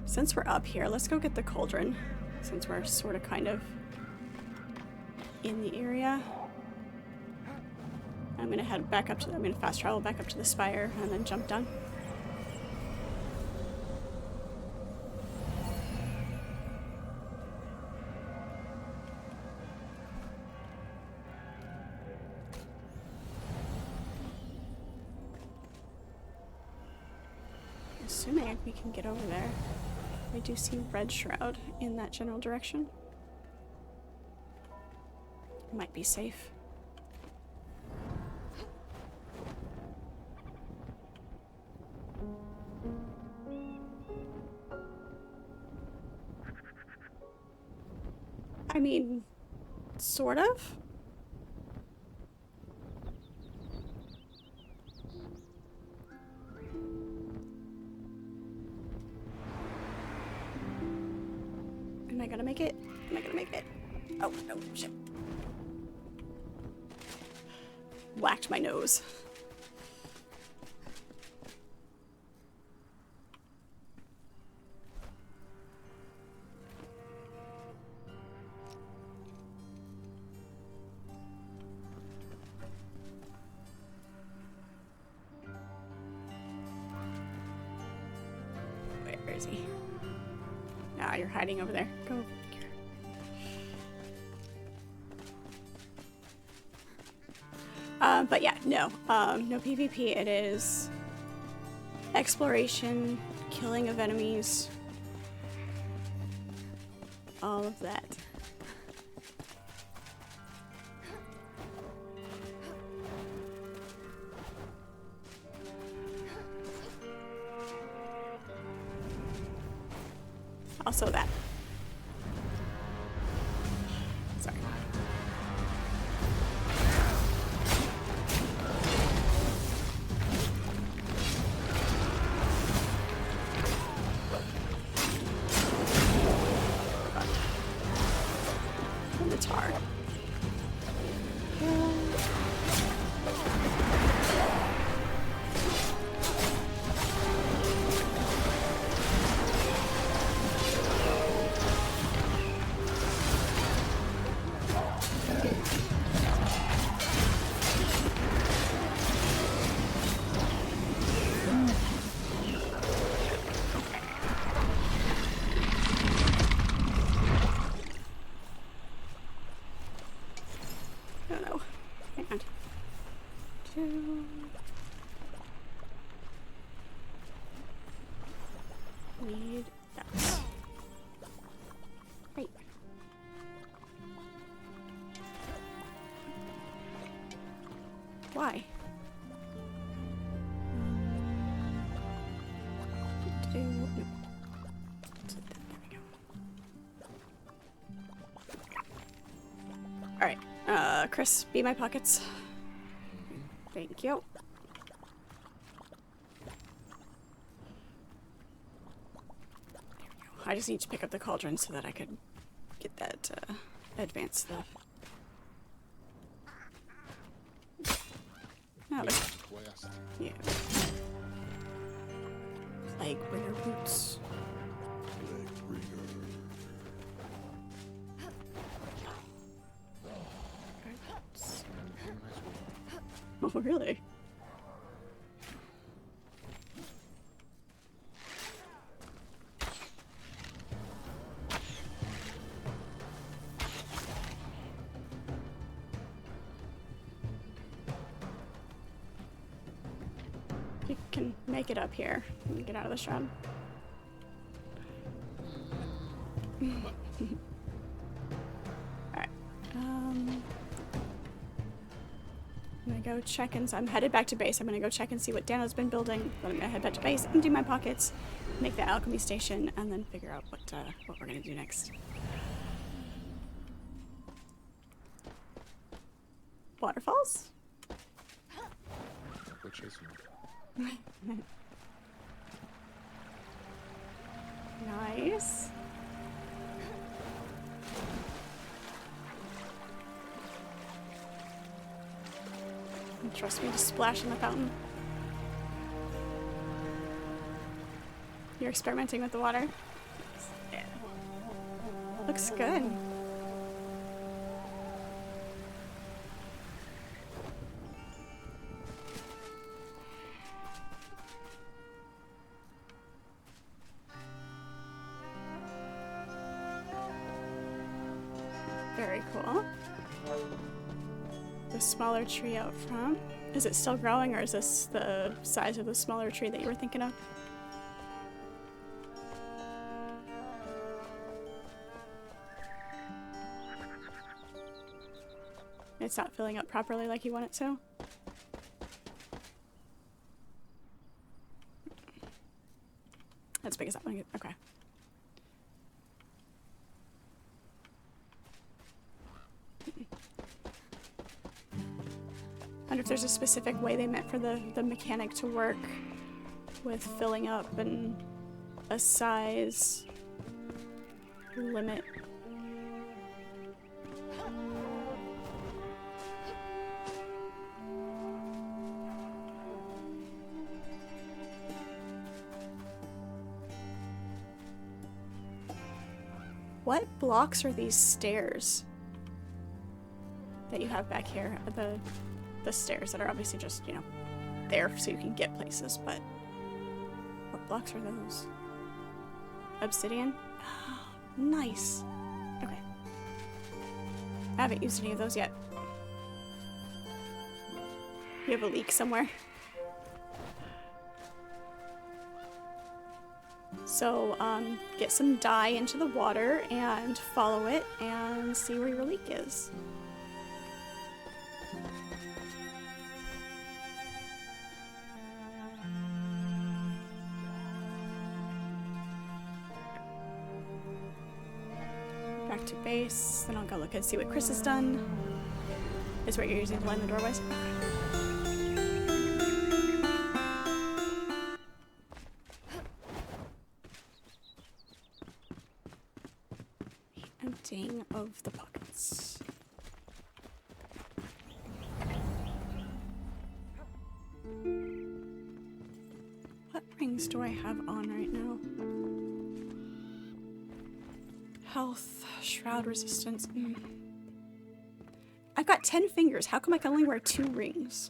Since we're up here, let's go get the cauldron, since we're sort of kind of in the area. I'm gonna head back up to, I'm gonna fast travel back up to the spire and then jump down. Assuming we can get over there. I do see red shroud in that general direction. Might be safe. I mean, sort of. Am I gonna make it? Am I gonna make it? Oh, no, shit. Whacked my nose. Where is he? Ah, you're hiding over there. Go. But yeah, no. No PvP. It is exploration, killing of enemies, all of that. Also that. Sorry. And the tar. Oh no. Hang on. Two. Need that. Right. Why? What to do? No. There we go. Alright. Chris, be my pockets. Thank you. I just need to pick up the cauldron so that I could get that advanced stuff. No, Quest. yeah. Plague bringer boots. Oh, really? You can make it up here and get out of the shroud. Alright. I'm gonna go check and I'm headed back to base. I'm gonna go check and see what Dano's been building. Then I'm gonna head back to base and do my pockets, make the alchemy station, and then figure out what we're gonna do next. Waterfalls? Which is Nice. And trust me to splash in the fountain. You're experimenting with the water? Yeah. Looks good. Very cool. The smaller tree out front. Is it still growing, or is this the size of the smaller tree that you were thinking of? It's not filling up properly like you want it to? That's big as that one. Okay. if there's a specific way they meant for the mechanic to work with filling up and a size limit. What blocks are these stairs that you have back here? The stairs that are obviously just, you know, there so you can get places, but what blocks are those? Obsidian? Oh, nice. Okay. I haven't used any of those yet. You have a leak somewhere? So, get some dye into the water and follow it and see where your leak is. Back to base, then I'll go look and see what Chris has done. Is what you're using to line the doorways? Emptying of the pockets. What rings do I have on right now? Health, shroud resistance. I've got 10 fingers. How come I can only wear 2 rings?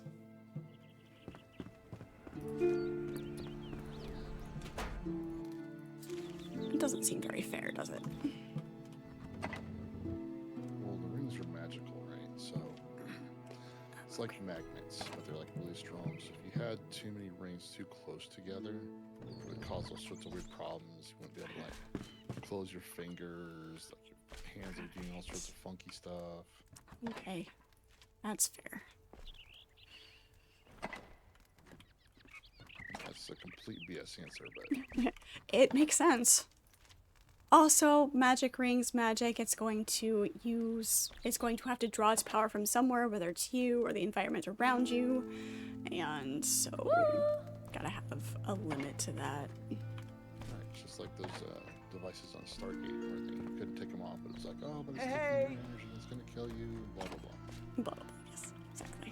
It doesn't seem very fair, does it? Well, the rings are magical, right? So it's like magnets, but they're like really strong. So if you had too many rings too close together, it would cause all sorts of weird problems. You wouldn't be able to like close your fingers, like your hands are doing all sorts of funky stuff. Okay, that's fair. That's a complete BS answer, but It makes sense. Also, magic rings, magic, it's going to have to draw its power from somewhere, whether it's you or the environment around you. And so, gotta have a limit to that. right, it's just like those devices on Stargate where you couldn't take them off, but it's like, oh, but it's taking your energy, it's gonna kill you, blah, blah, blah. Blah, blah, blah. Yes, exactly.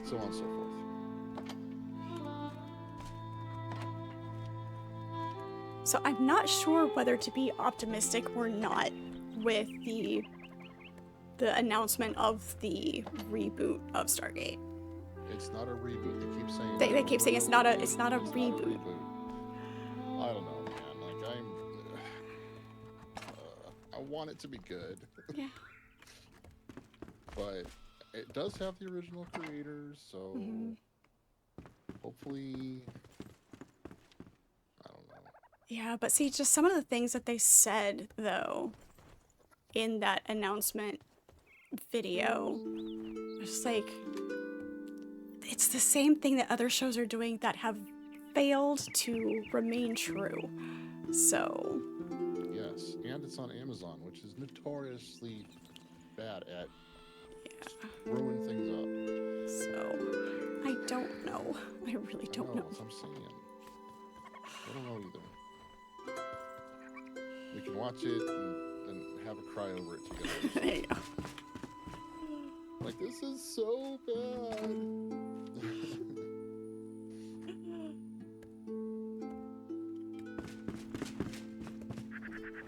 So on and so forth. So I'm not sure whether to be optimistic or not with the announcement of the reboot of Stargate. It's not a reboot. They keep saying They keep saying it's not a reboot. It's not a reboot. I don't know, man. Like I want it to be good. Yeah. But it does have the original creators, so hopefully. I don't know. Yeah, but see, just some of the things that they said though in that announcement video, just like it's the same thing that other shows are doing that have failed to remain true. So Yes, and it's on Amazon, which is notoriously bad at screwing things up. So I don't know. I really don't know. That's what I'm saying. I don't know either. We can watch it and have a cry over it together. There you go. Like, this is so bad.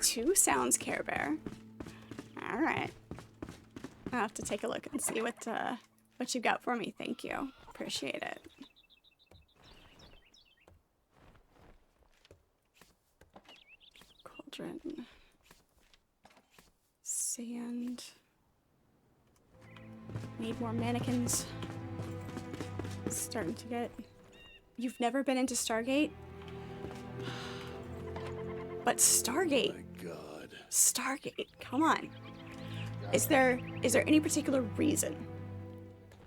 2 sounds, Care Bear. All right. I'll have to take a look and see what you got for me. Thank you. Appreciate it. Cauldron. Sand. Need more mannequins. Starting to get... You've never been into Stargate? But Stargate. Oh my God. Stargate. Come on. Is there any particular reason?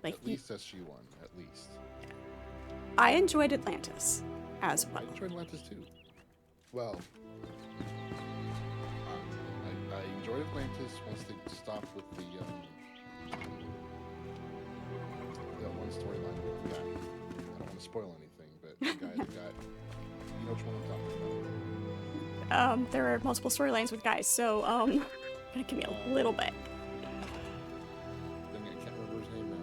Like, At least SG-1, at least. I enjoyed Atlantis as I well. enjoyed Atlantis too. Well, I enjoyed Atlantis once they stopped with the storyline with that. I don't want to spoil anything, but the guy that got, you know which one I'm talking about. There are multiple storylines with guys, so, gonna give me a little bit. Then I can't remember his name now.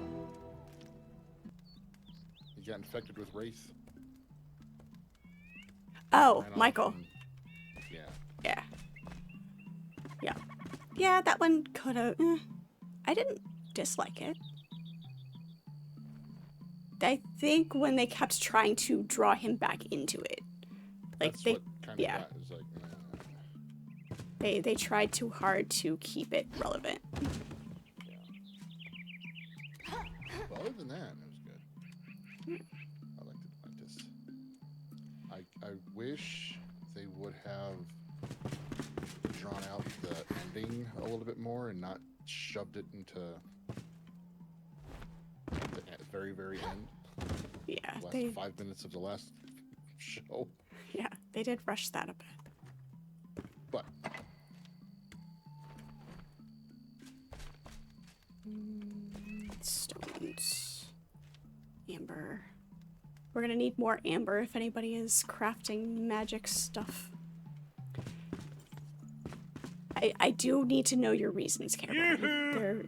He got infected with Wraith. Oh, Ran off Michael. and- yeah. Yeah. Yeah. Yeah, that one could've... I didn't dislike it. I think when they kept trying to draw him back into it. Like, That's they... what kind of yeah. got, is like, They tried too hard to keep it relevant. yeah. But other than that, it was good. I liked it like this. I wish they would have drawn out the ending a little bit more and not shoved it into the very, very end. Yeah, Last they... 5 minutes of the last show. Yeah, they did rush that a bit. But Stones. Amber. We're gonna need more amber if anybody is crafting magic stuff. I do need to know your reasons, Carol.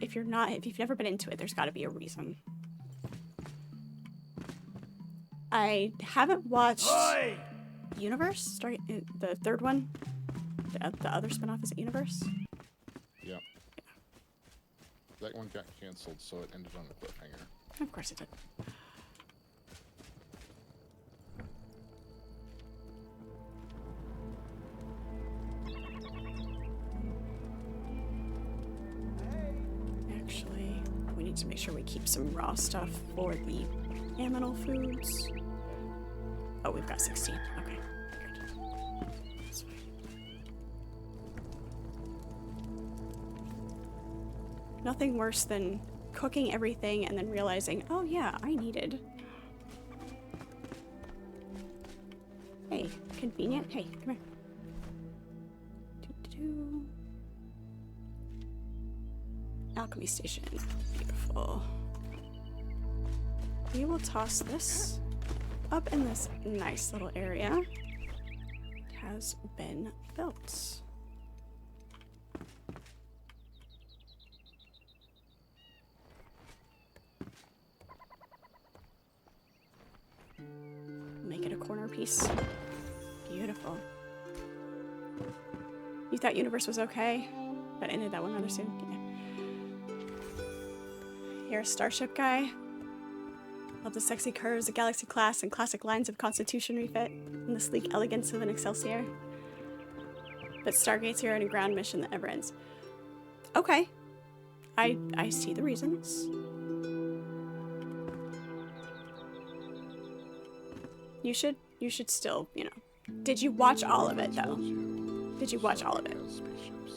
If you've never been into it, there's gotta be a reason. I haven't watched Universe, the third one. The other spinoff, is it Universe? yeah. That one got canceled, so it ended on a cliffhanger. Of course it did. Actually, we need to make sure we keep some raw stuff for the animal foods. Oh, we've got 16. Okay, good. That's fine. Nothing worse than cooking everything and then realizing, oh yeah, I needed. Hey, convenient. Hey, come here. Doo-doo-doo. Alchemy station. Beautiful. We will toss this up in this nice little area. It has been built. Make it a corner piece. Beautiful. You thought Universe was okay? But ended that one rather soon. Yeah. You're a starship guy? Love the sexy curves, the galaxy class, and classic lines of Constitution refit, and the sleek elegance of an Excelsior. But Stargate's here on a ground mission that never ends. Okay. I see the reasons. You should still, you know. Did you watch all of it, though? Did you watch all of it?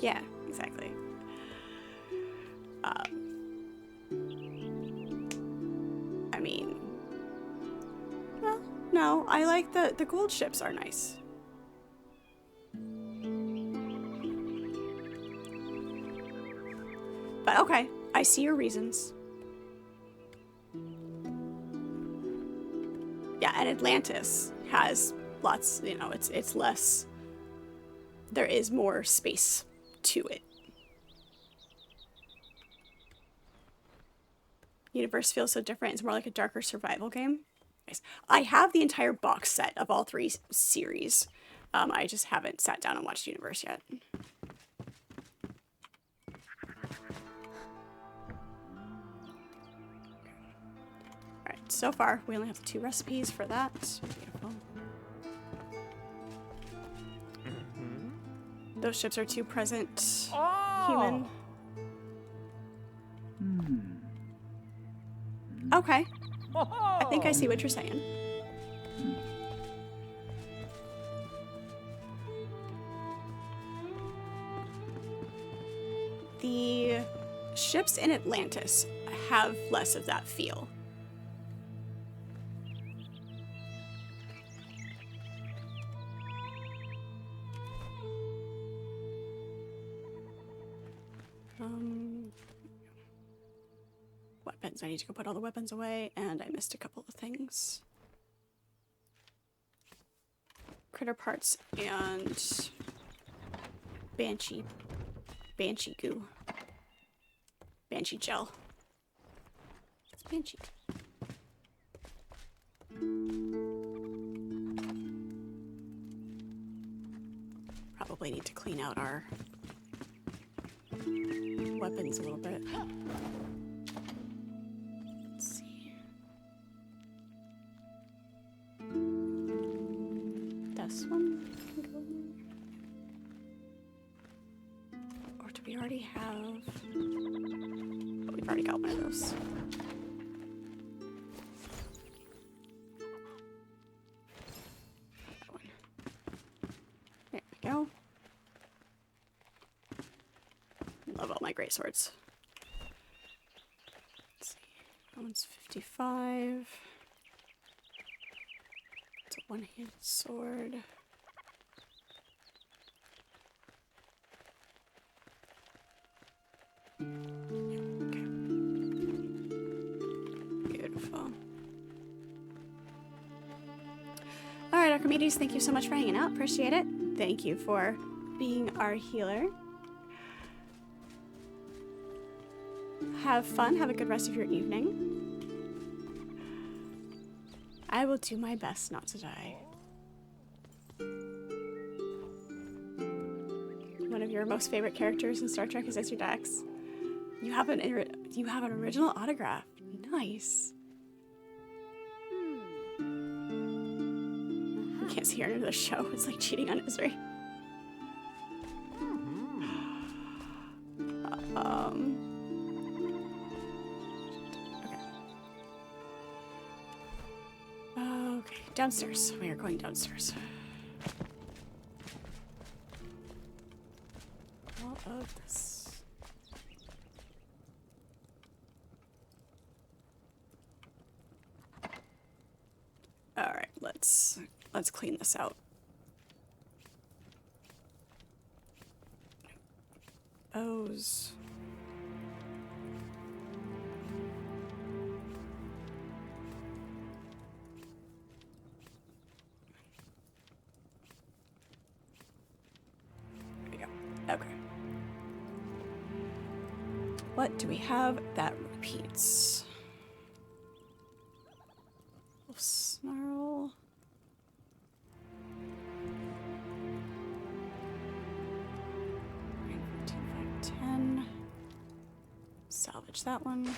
Yeah, exactly. I mean, well, no, I like the gold ships are nice. But okay, I see your reasons. Yeah, and Atlantis has lots, you know, it's less, there is more space to it. Universe feels so different. It's more like a darker survival game. Nice. I have the entire box set of all three series. I just haven't sat down and watched Universe yet. Alright, so far we only have 2 recipes for that. Beautiful. Those ships are too present. Human. Okay. I think I see what you're saying. The ships in Atlantis have less of that feel. Weapon. Means I need to go put all the weapons away, and I missed a couple of things. Critter parts and banshee goo. Banshee gel. It's banshee. Probably need to clean out our weapons a little bit. Let's see. This one can go in there. Or do we already have... Oh, we've already got one of those. That one. There we go. Love all my great swords. Let's see. That one's 55. It's a one-handed sword. Okay. Beautiful. Alright, Archimedes, thank you so much for hanging out. Appreciate it. Thank you for being our healer. Have fun. Have a good rest of your evening. I will do my best not to die. One of your most favorite characters in Star Trek is Mr. Dax. You have an original autograph. Nice. You can't see her into the show. It's like cheating on Isri. Okay, downstairs. We are going downstairs. All of this. All right, let's clean this out. Those. There we go. Okay. What do we have that repeats? Snarl. Right, 14, 5, 10. Salvage that one.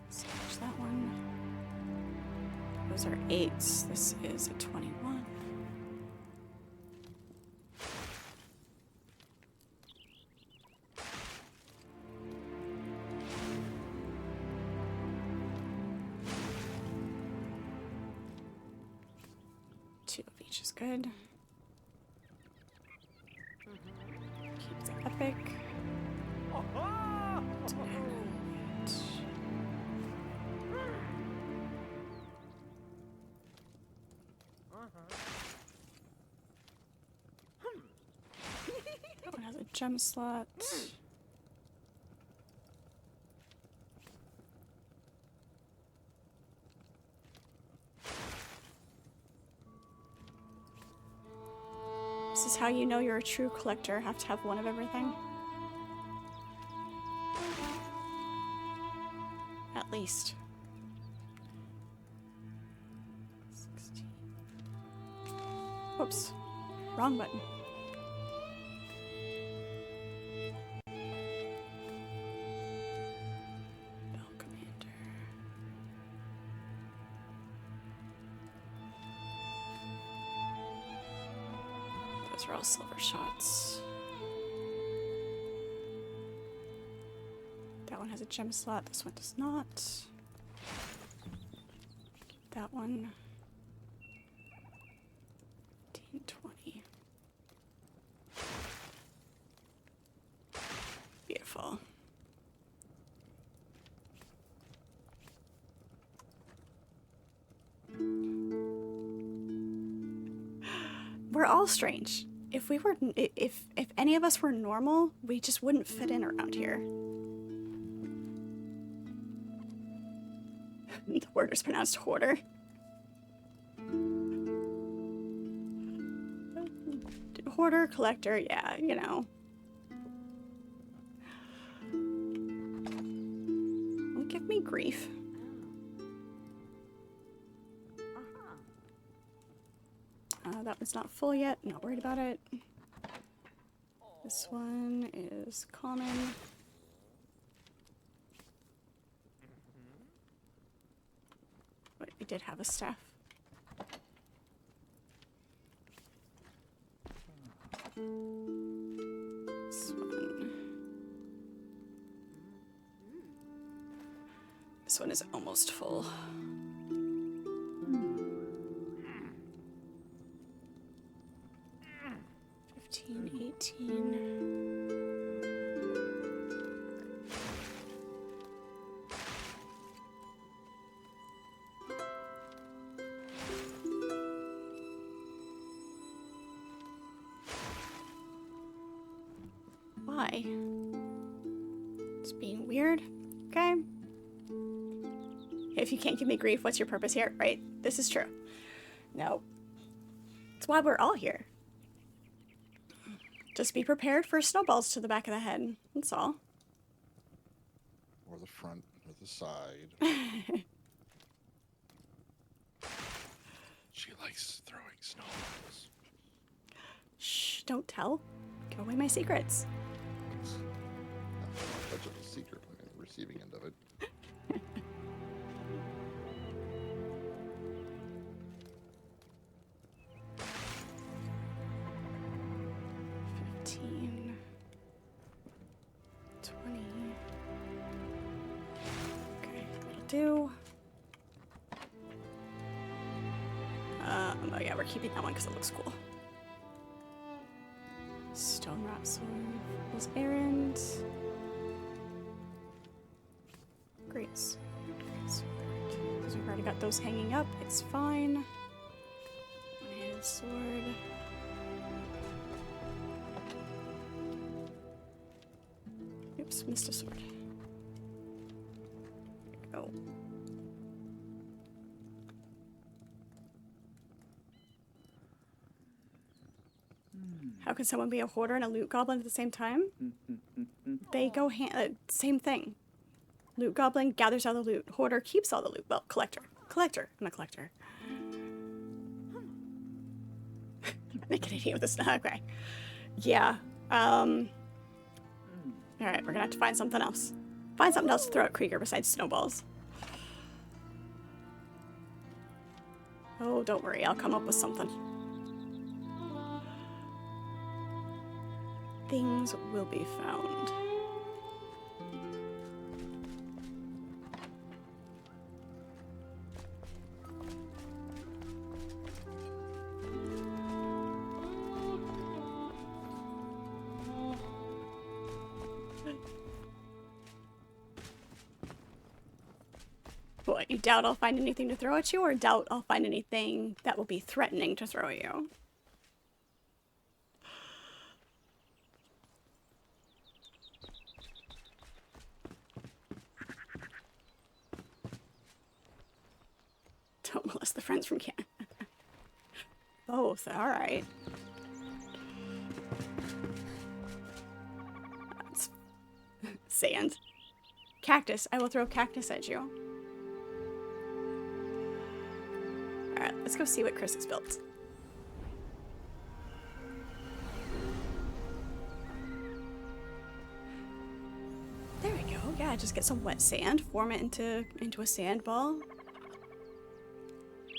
Salvage that one. Those are 8s. This is a 21. Each is good. Keep the epic. That one has a gem slot. This is how you know you're a true collector. Have to have one of everything. At least. 16. Whoops. Wrong button. Bell Commander. Those are all silver shots. That one has a gem slot, this one does not. That one. 15, 20. Beautiful. We're all strange. If we were, if any of us were normal, we just wouldn't fit in around here. The word is pronounced hoarder. Hoarder, collector, yeah, you know. Don't give me grief. That one's not full yet. Not worried about it. This one is common. But we did have a staff. This one. This one is almost full. 15, 18. Why? It's being weird. Okay. If you can't give me grief, what's your purpose here? Right? This is true. No. It's why we're all here. Just be prepared for snowballs to the back of the head. That's all. Or the front, or the side. She likes throwing snowballs. Shh, don't tell. Give away my secrets. Not much of a secret on the receiving end of it. Do. Oh yeah, we're keeping that one because it looks cool. Stone rot sword was errand. Great sword. Great sword. Because we've already got those hanging up, it's fine. One-handed sword. Oops, missed a sword. Go. How can someone be a hoarder and a loot goblin at the same time? They go same thing. Loot goblin gathers all the loot. Hoarder keeps all the loot. Well, collector. Collector. I'm a collector. Make an idiot with this. Okay. Yeah. Alright, we're gonna have to find something else. Find something else to throw at Krieger besides snowballs. Oh, don't worry. I'll come up with something. Things will be found. What, you doubt I'll find anything to throw at you, or doubt I'll find anything that will be threatening to throw at you? Don't molest the friends from camp. Both, alright. That's sand. Cactus. I will throw cactus at you. Alright, let's go see what Chris has built. There we go. Yeah, just get some wet sand, form it into a sand ball.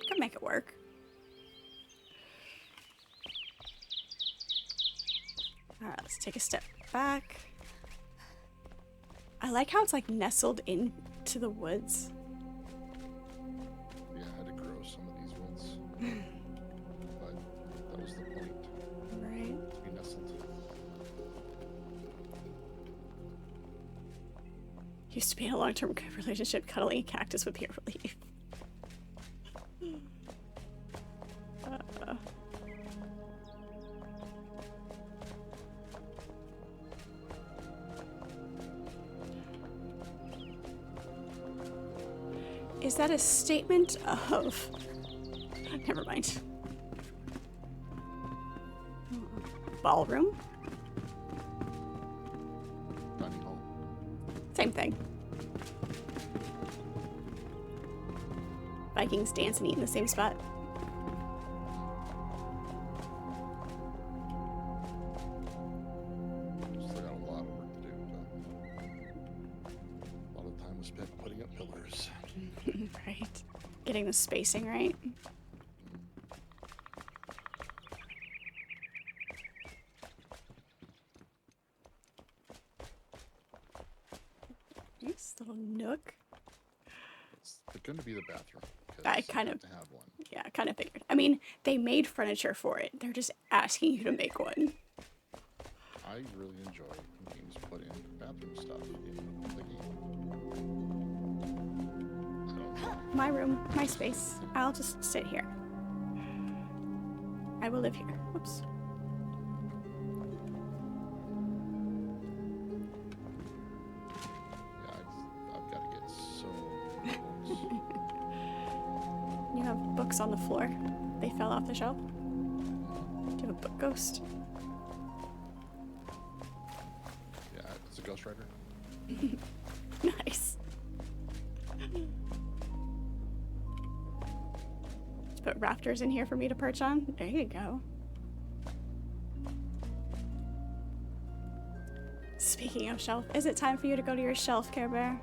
Could make it work. Alright, let's take a step back. I like how it's like nestled into the woods. Yeah, I had to grow some of these ones. But that was the point. Right. To be nestled. Used to be in a long-term relationship, cuddling a cactus would be a relief. Is that a statement of... Never mind. Ballroom? Dining hall. Same thing. Vikings dance and eat in the same spot. Still got a lot of work to do, but a lot of time was spent putting up pillars. Right. Getting the spacing right. Nice little nook. It's going to be the bathroom. 'Cause I you kind have of- to have one. Yeah, kind of figured. I mean, they made furniture for it. They're just asking you to make one. I really enjoy when games put in bathroom stuff in the game. I don't know. My room, my space. I'll just sit here. I will live here. Whoops. Yeah, I've got to get so many books. You have books on the floor. They fell off the shelf. Do you have a book ghost? Yeah, it's a ghostwriter. Nice. Just put rafters in here for me to perch on. There you go. Speaking of shelf, is it time for you to go to your shelf, Care Bear?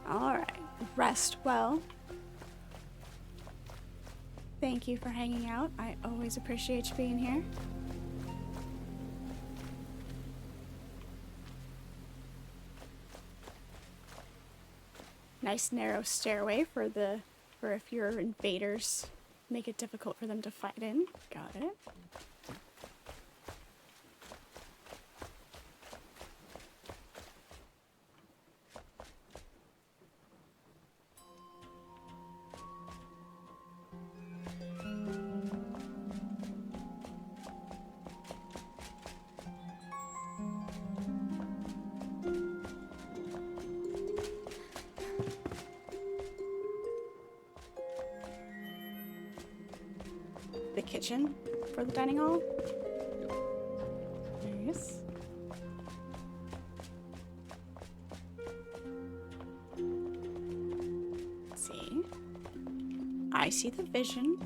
Alright. Rest well. Thank you for hanging out. I always appreciate you being here. Nice narrow stairway for if your invaders make it difficult for them to fight in. Got it. The kitchen for the dining hall. Nice. Let's see. I see the vision.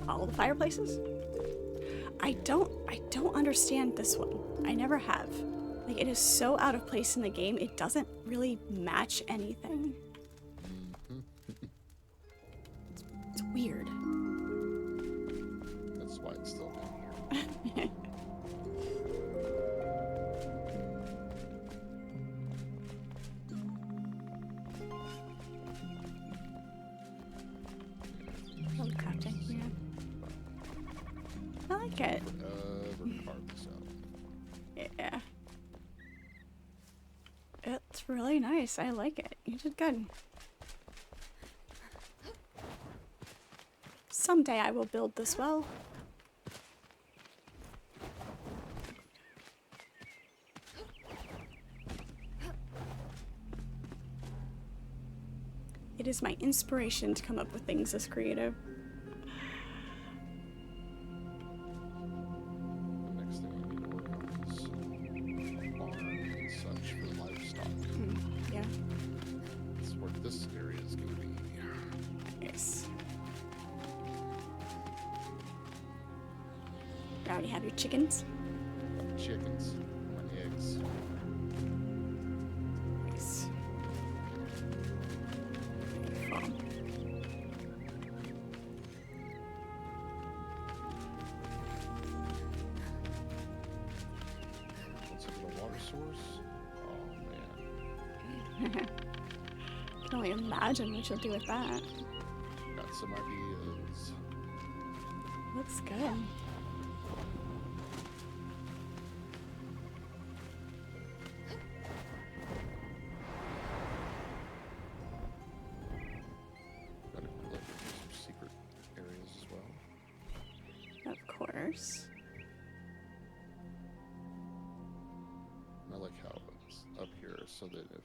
All the fireplaces? I don't understand this one. I never have. Like, it is so out of place in the game, it doesn't really match anything. It's weird. That's why it's still down here. Oh, crafting, yeah. I like it. Ever carved this out. Yeah. It's really nice. I like it. You did good. Someday I will build this well. It is my inspiration to come up with things this creative. The next thing I need to work on is barn and such for livestock. Yeah. That's where this area is going to be. Yes. You already have your chickens. Chickens, my eggs. Nice. Beautiful. Once I get a water source, oh man, I can only imagine what you'll do with that. got some ideas. looks good. Gotta look at some secret areas as well. Of course. I like how it's up here so that if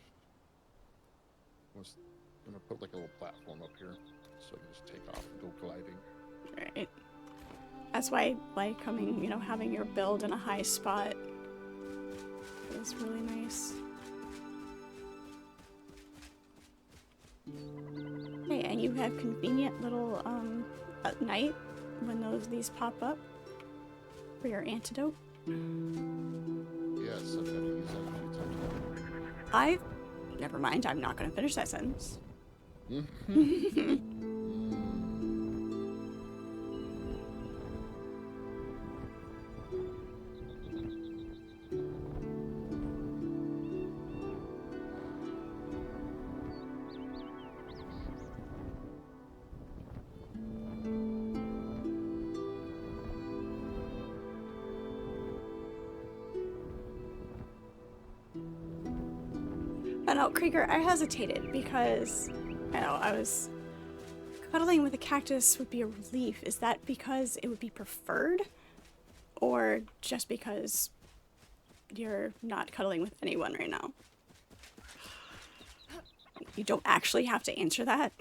I'm gonna put like a little platform up here so I can just take off and go gliding. Right. That's why like coming, you know, having your build in a high spot is really nice. Hey, and you have convenient little at night when these pop up for your antidote. Yes, I've had to use that a few times Never mind, I'm not gonna finish that sentence. now. But no, Krieger, I hesitated because I was cuddling with a cactus would be a relief. Is that because it would be preferred? Or just because you're not cuddling with anyone right now? You don't actually have to answer that.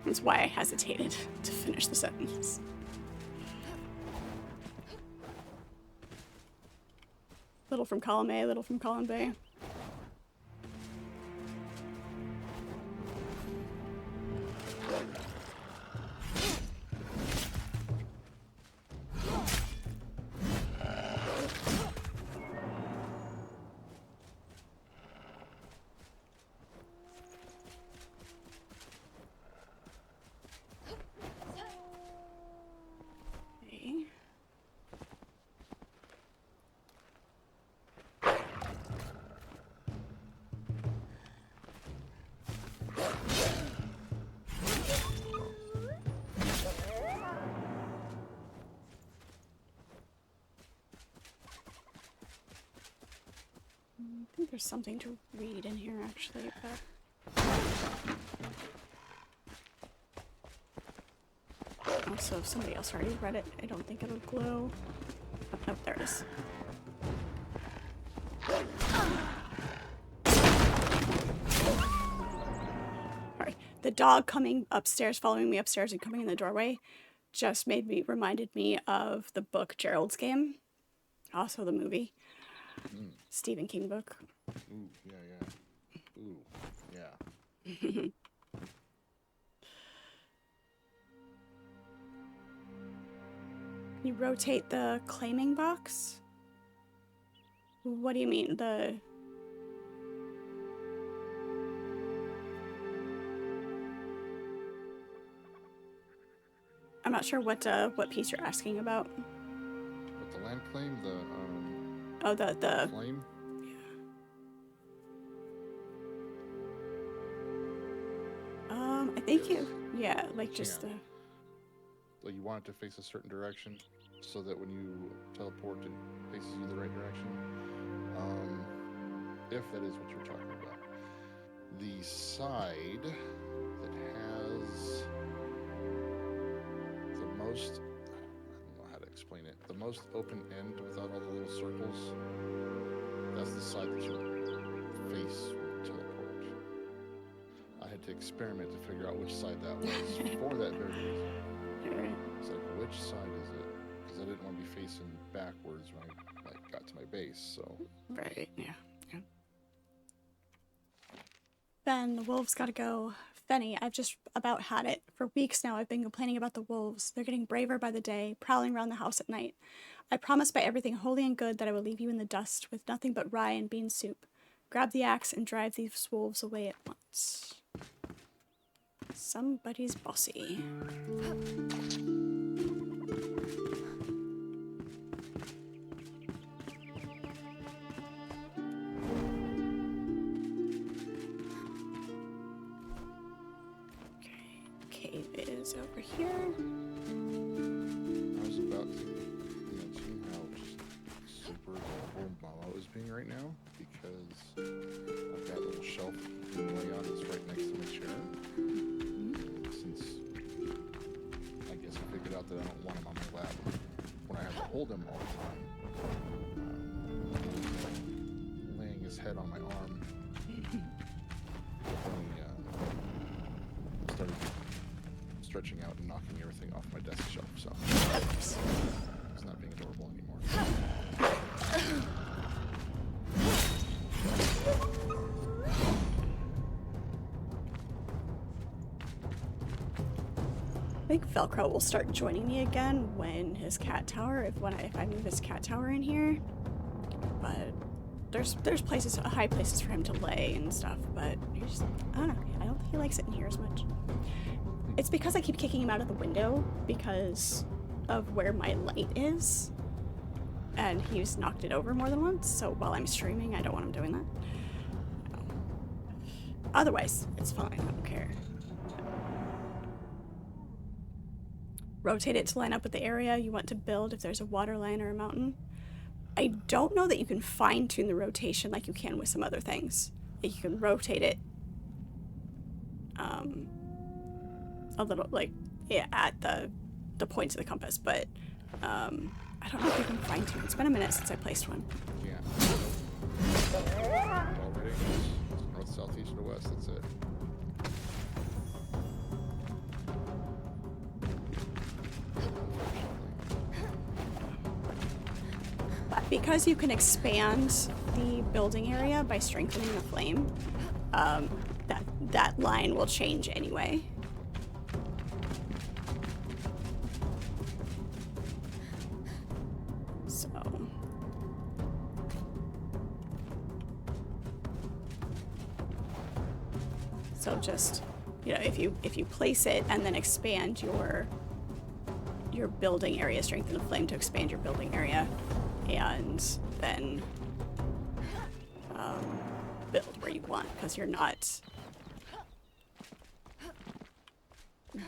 That's why I hesitated to finish the sentence. Little from column A, little from column B. Okay. I think there's something to read in here actually, but also if somebody else already read it, I don't think it'll glow. Oh, no, there it is. Sorry. The dog coming upstairs, following me upstairs and coming in the doorway just reminded me of the book Gerald's Game. Also the movie. Stephen King book. Ooh, yeah. Ooh, yeah. You rotate the claiming box? What do you mean? I'm not sure what piece you're asking about. But the land claim, Oh, the flame? I think yeah, like just Yeah. Like you want it to face a certain direction so that when you teleport it faces you the right direction. If that is what you're talking about. The side that has the most, I don't know how to explain it, the most open end without all the little circles, that's the side that you face when you teleport. I had to experiment to figure out which side that was for that very reason. Alright. It's like, which side is it? Because I didn't want to be facing backwards when I got to my base, so. Right, yeah. Ben, the wolves gotta go. Fenny, I've just about had it. For weeks now, I've been complaining about the wolves. They're getting braver by the day, prowling around the house at night. I promised by everything holy and good that I would leave you in the dust with nothing but rye and bean soup. Grab the axe and drive these wolves away at once. Somebody's bossy. cave is over here. I was about to mention how just super adorable Mama is being right now because I've got a little shelf you can lay on that's right next to my chair. And since I guess I figured out that I don't want him on my lap when I have to hold him all the time, laying his head on my arm. He started stretching out and knocking everything off my desk shelf, so it's not being adorable anymore. I think Velcro will start joining me again when his cat tower, if I move his cat tower in here. But there's places, high places for him to lay and stuff, but he's, I don't know, I don't think he likes it in here as much. It's because I keep kicking him out of the window because of where my light is. And he's knocked it over more than once, so while I'm streaming, I don't want him doing that. No. Otherwise, it's fine, I don't care. Rotate it to line up with the area you want to build if there's a water line or a mountain. I don't know that you can fine-tune the rotation like you can with some other things. You can rotate it a little, like, yeah, at the points of the compass, but I don't know if you can fine-tune. It's been a minute since I placed one. Yeah. Already. It's north, south, east, or west. That's it. Because you can expand the building area by strengthening the flame, that line will change anyway. So just, you know, if you place it and then expand your building area, strengthen the flame to expand your building area, and then build where you want, because you're not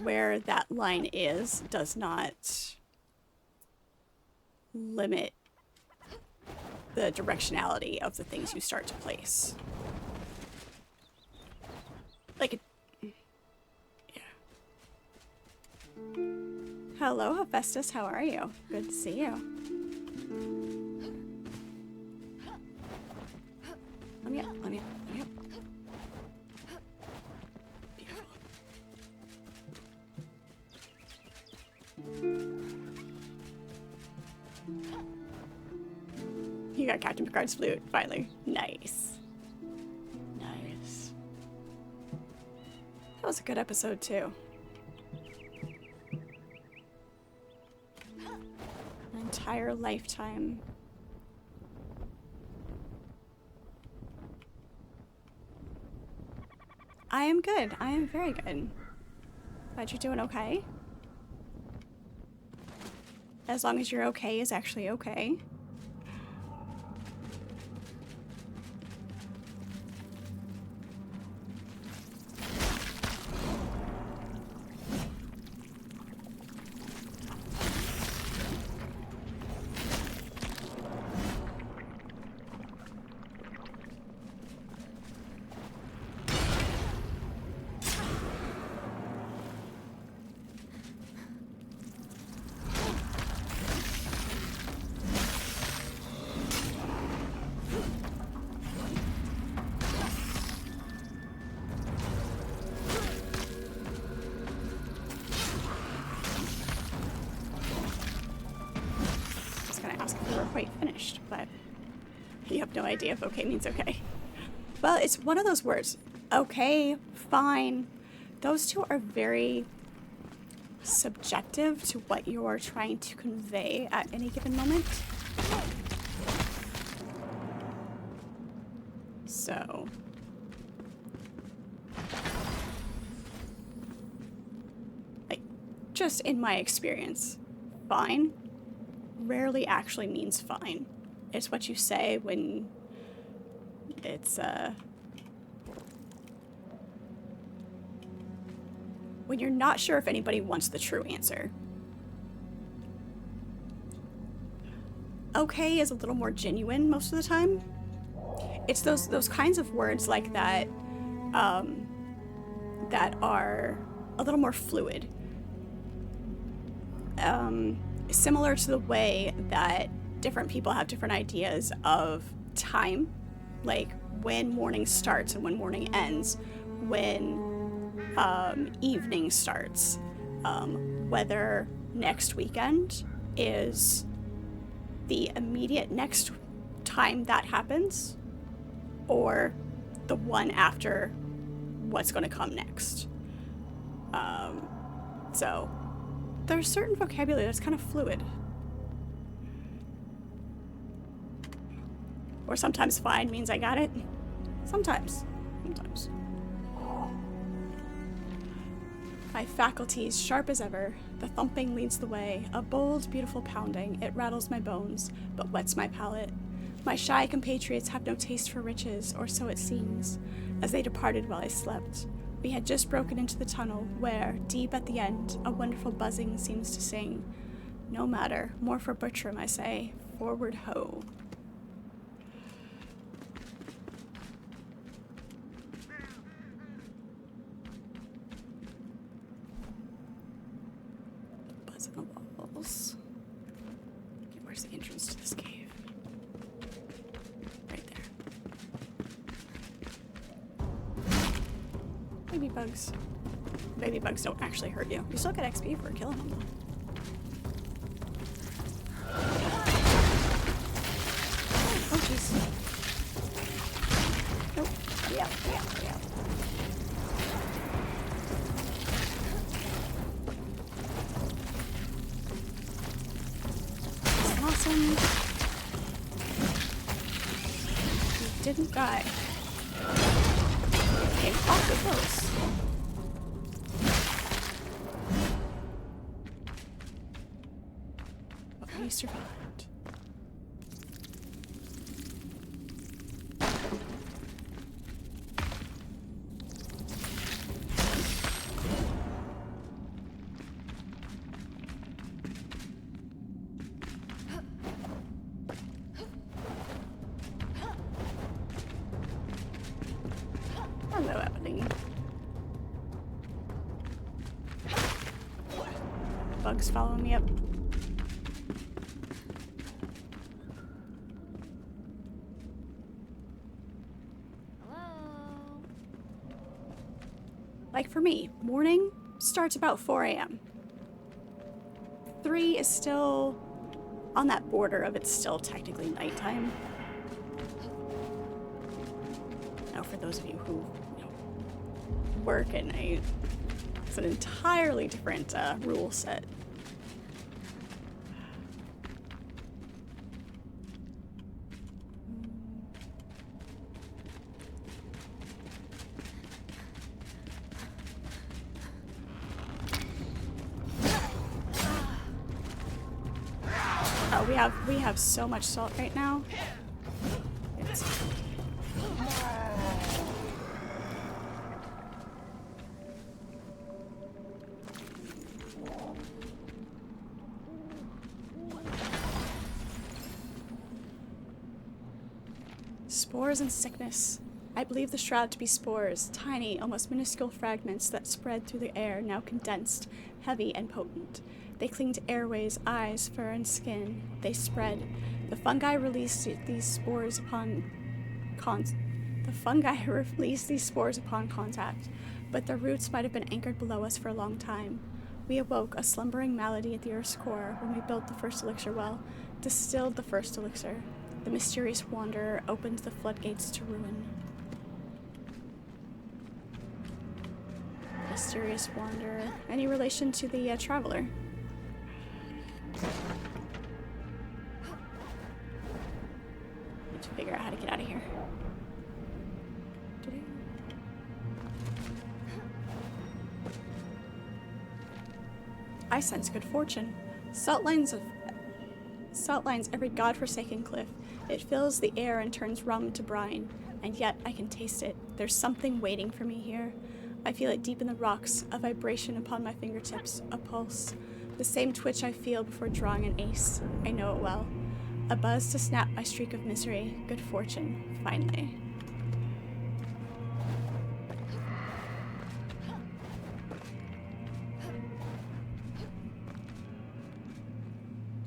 where that line is does not limit the directionality of the things you start to place. Like yeah. Hello, Hephaestus, how are you? Good to see you. Let me up, let me up, let me up. Beautiful. You got Captain Picard's flute, finally. Nice. Nice. That was a good episode, too. An entire lifetime. I am good. I am very good. Glad you're doing okay. As long as you're okay is actually okay. Quite finished, but you have no idea if okay means okay. Well, it's one of those words. Okay, fine. Those two are very subjective to what you're trying to convey at any given moment. So, like, just in my experience, fine rarely actually means fine. It's what you say when it's when you're not sure if anybody wants the true answer. Okay is a little more genuine most of the time. It's those kinds of words like that that are a little more fluid. Similar to the way that different people have different ideas of time, like when morning starts and when morning ends, when evening starts, whether next weekend is the immediate next time that happens or the one after what's going to come next. So there's certain vocabulary that's kind of fluid. Or sometimes fine means I got it. Sometimes. My faculties sharp as ever, the thumping leads the way, a bold, beautiful pounding, it rattles my bones, but whets my palate. My shy compatriots have no taste for riches, or so it seems, as they departed while I slept. We had just broken into the tunnel, where, deep at the end, a wonderful buzzing seems to sing. No matter, more for Bertram, I say, forward ho. Buzz in the walls. Okay, where's the entrance to this cave? Right there. Baby bugs. Baby bugs don't actually hurt you. You still get XP for killing them, though. Oh, jeez. Nope. Yeah. Awesome. You didn't die. Came awfully close. But we survived. Hello, Ebony. Bugs following me up. Hello? Like for me, morning starts about 4 a.m. 3 is still on that border of it's still technically nighttime. Now, for those of you who work at night, it's an entirely different rule set. We have so much salt right now. It's spores and sickness. I believe the shroud to be spores, tiny, almost minuscule fragments that spread through the air, now condensed, heavy and potent. They cling to airways, eyes, fur, and skin. They spread. The fungi release these spores upon contact, but their roots might have been anchored below us for a long time. We awoke a slumbering malady at the Earth's core when we built the first elixir well, distilled the first elixir. The mysterious wanderer opened the floodgates to ruin. Mysterious wanderer. Any relation to the traveler? Need to figure out how to get out of here. I sense good fortune. Salt lines every godforsaken cliff. It fills the air and turns rum to brine, and yet I can taste it. There's something waiting for me here. I feel it deep in the rocks, a vibration upon my fingertips, a pulse. The same twitch I feel before drawing an ace. I know it well. A buzz to snap my streak of misery. Good fortune, finally.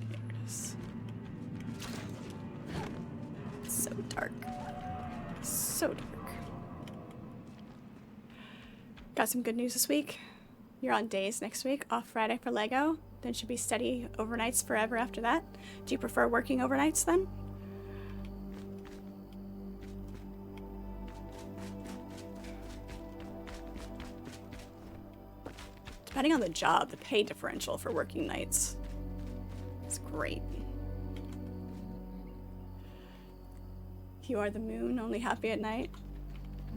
There it is. So dark. So dark. Got some good news this week. You're on days next week, off Friday for Lego, then should be steady overnights forever after that. Do you prefer working overnights then? Depending on the job, the pay differential for working nights is great. You are the moon, only happy at night.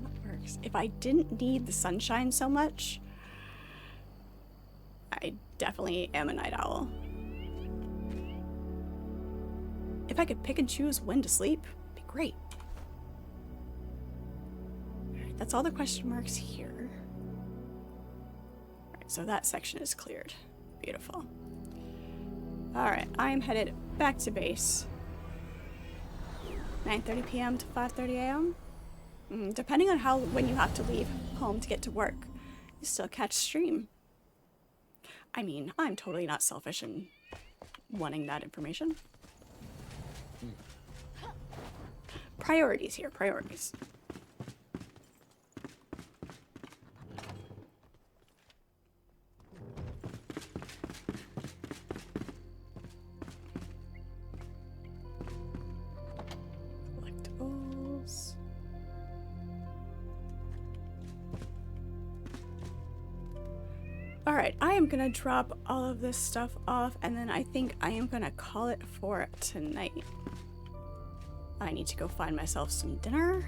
That works. If I didn't need the sunshine so much, I definitely am a night owl. If I could pick and choose when to sleep, it'd be great. Alright, that's all the question marks here. Alright, so that section is cleared. Beautiful. Alright, I am headed back to base. 9:30 p.m. to 5:30 a.m. Depending on when you have to leave home to get to work, you still catch stream. I mean, I'm totally not selfish in wanting that information. Priorities here, priorities. Collectibles. Alright, I am gonna drop all of this stuff off, and then I think I am gonna call it for tonight. I need to go find myself some dinner.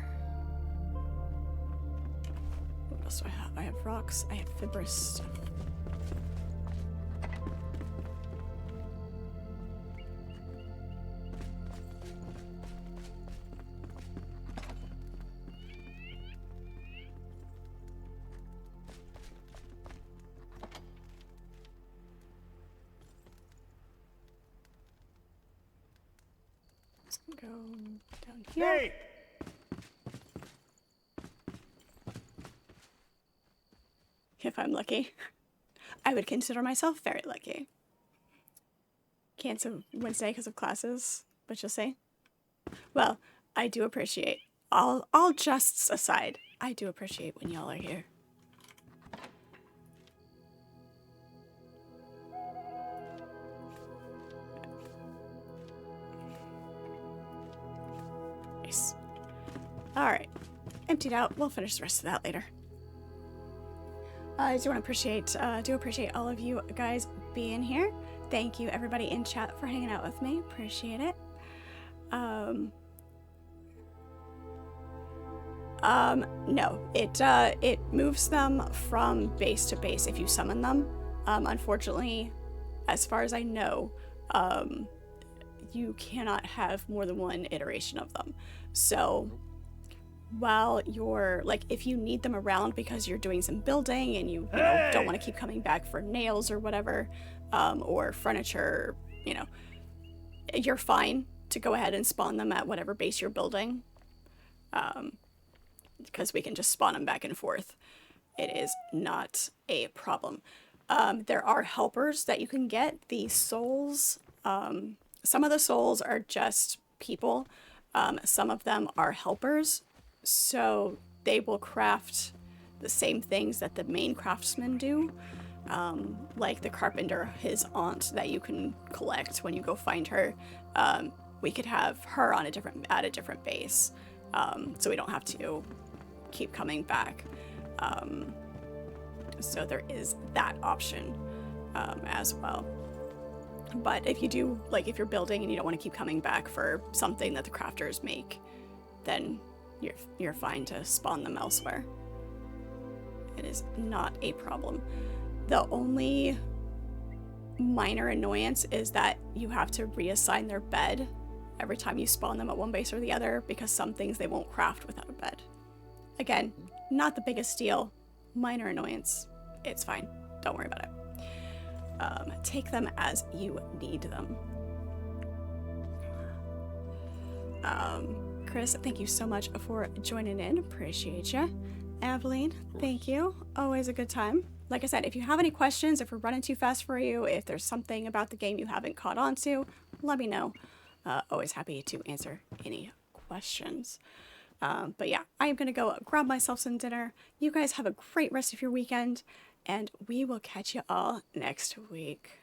What else do I have? I have rocks, I have fibrous stuff. Go down here. Hey! If I'm lucky. I would consider myself very lucky. Cancel Wednesday because of classes, but you'll see. Well, I do appreciate, all jests aside, I do appreciate when y'all are here. Nice. Alright. Emptied out. We'll finish the rest of that later. I do appreciate all of you guys being here. Thank you everybody in chat for hanging out with me. Appreciate it. No. It moves them from base to base if you summon them. Unfortunately, as far as I know, you cannot have more than one iteration of them. So while you're, like, if you need them around because you're doing some building and you know, don't want to keep coming back for nails or whatever, or furniture, you know, you're fine to go ahead and spawn them at whatever base you're building, because we can just spawn them back and forth. It is not a problem. There are helpers that you can get. The souls, some of the souls are just people. Some of them are helpers. So they will craft the same things that the main craftsmen do. Like the carpenter, his aunt that you can collect when you go find her. We could have her on at a different base. So we don't have to keep coming back. So there is that option as well. But if you do, like if you're building and you don't want to keep coming back for something that the crafters make, then you're fine to spawn them elsewhere. It is not a problem. The only minor annoyance is that you have to reassign their bed every time you spawn them at one base or the other, because some things they won't craft without a bed. Again, not the biggest deal, minor annoyance. It's fine. Don't worry about it. Take them as you need them. Chris, thank you so much for joining in. Appreciate you. Aveline, thank you. Always a good time. Like I said, if you have any questions, if we're running too fast for you, if there's something about the game you haven't caught on to, let me know. Always happy to answer any questions. But yeah, I am going to go grab myself some dinner. You guys have a great rest of your weekend, and we will catch you all next week.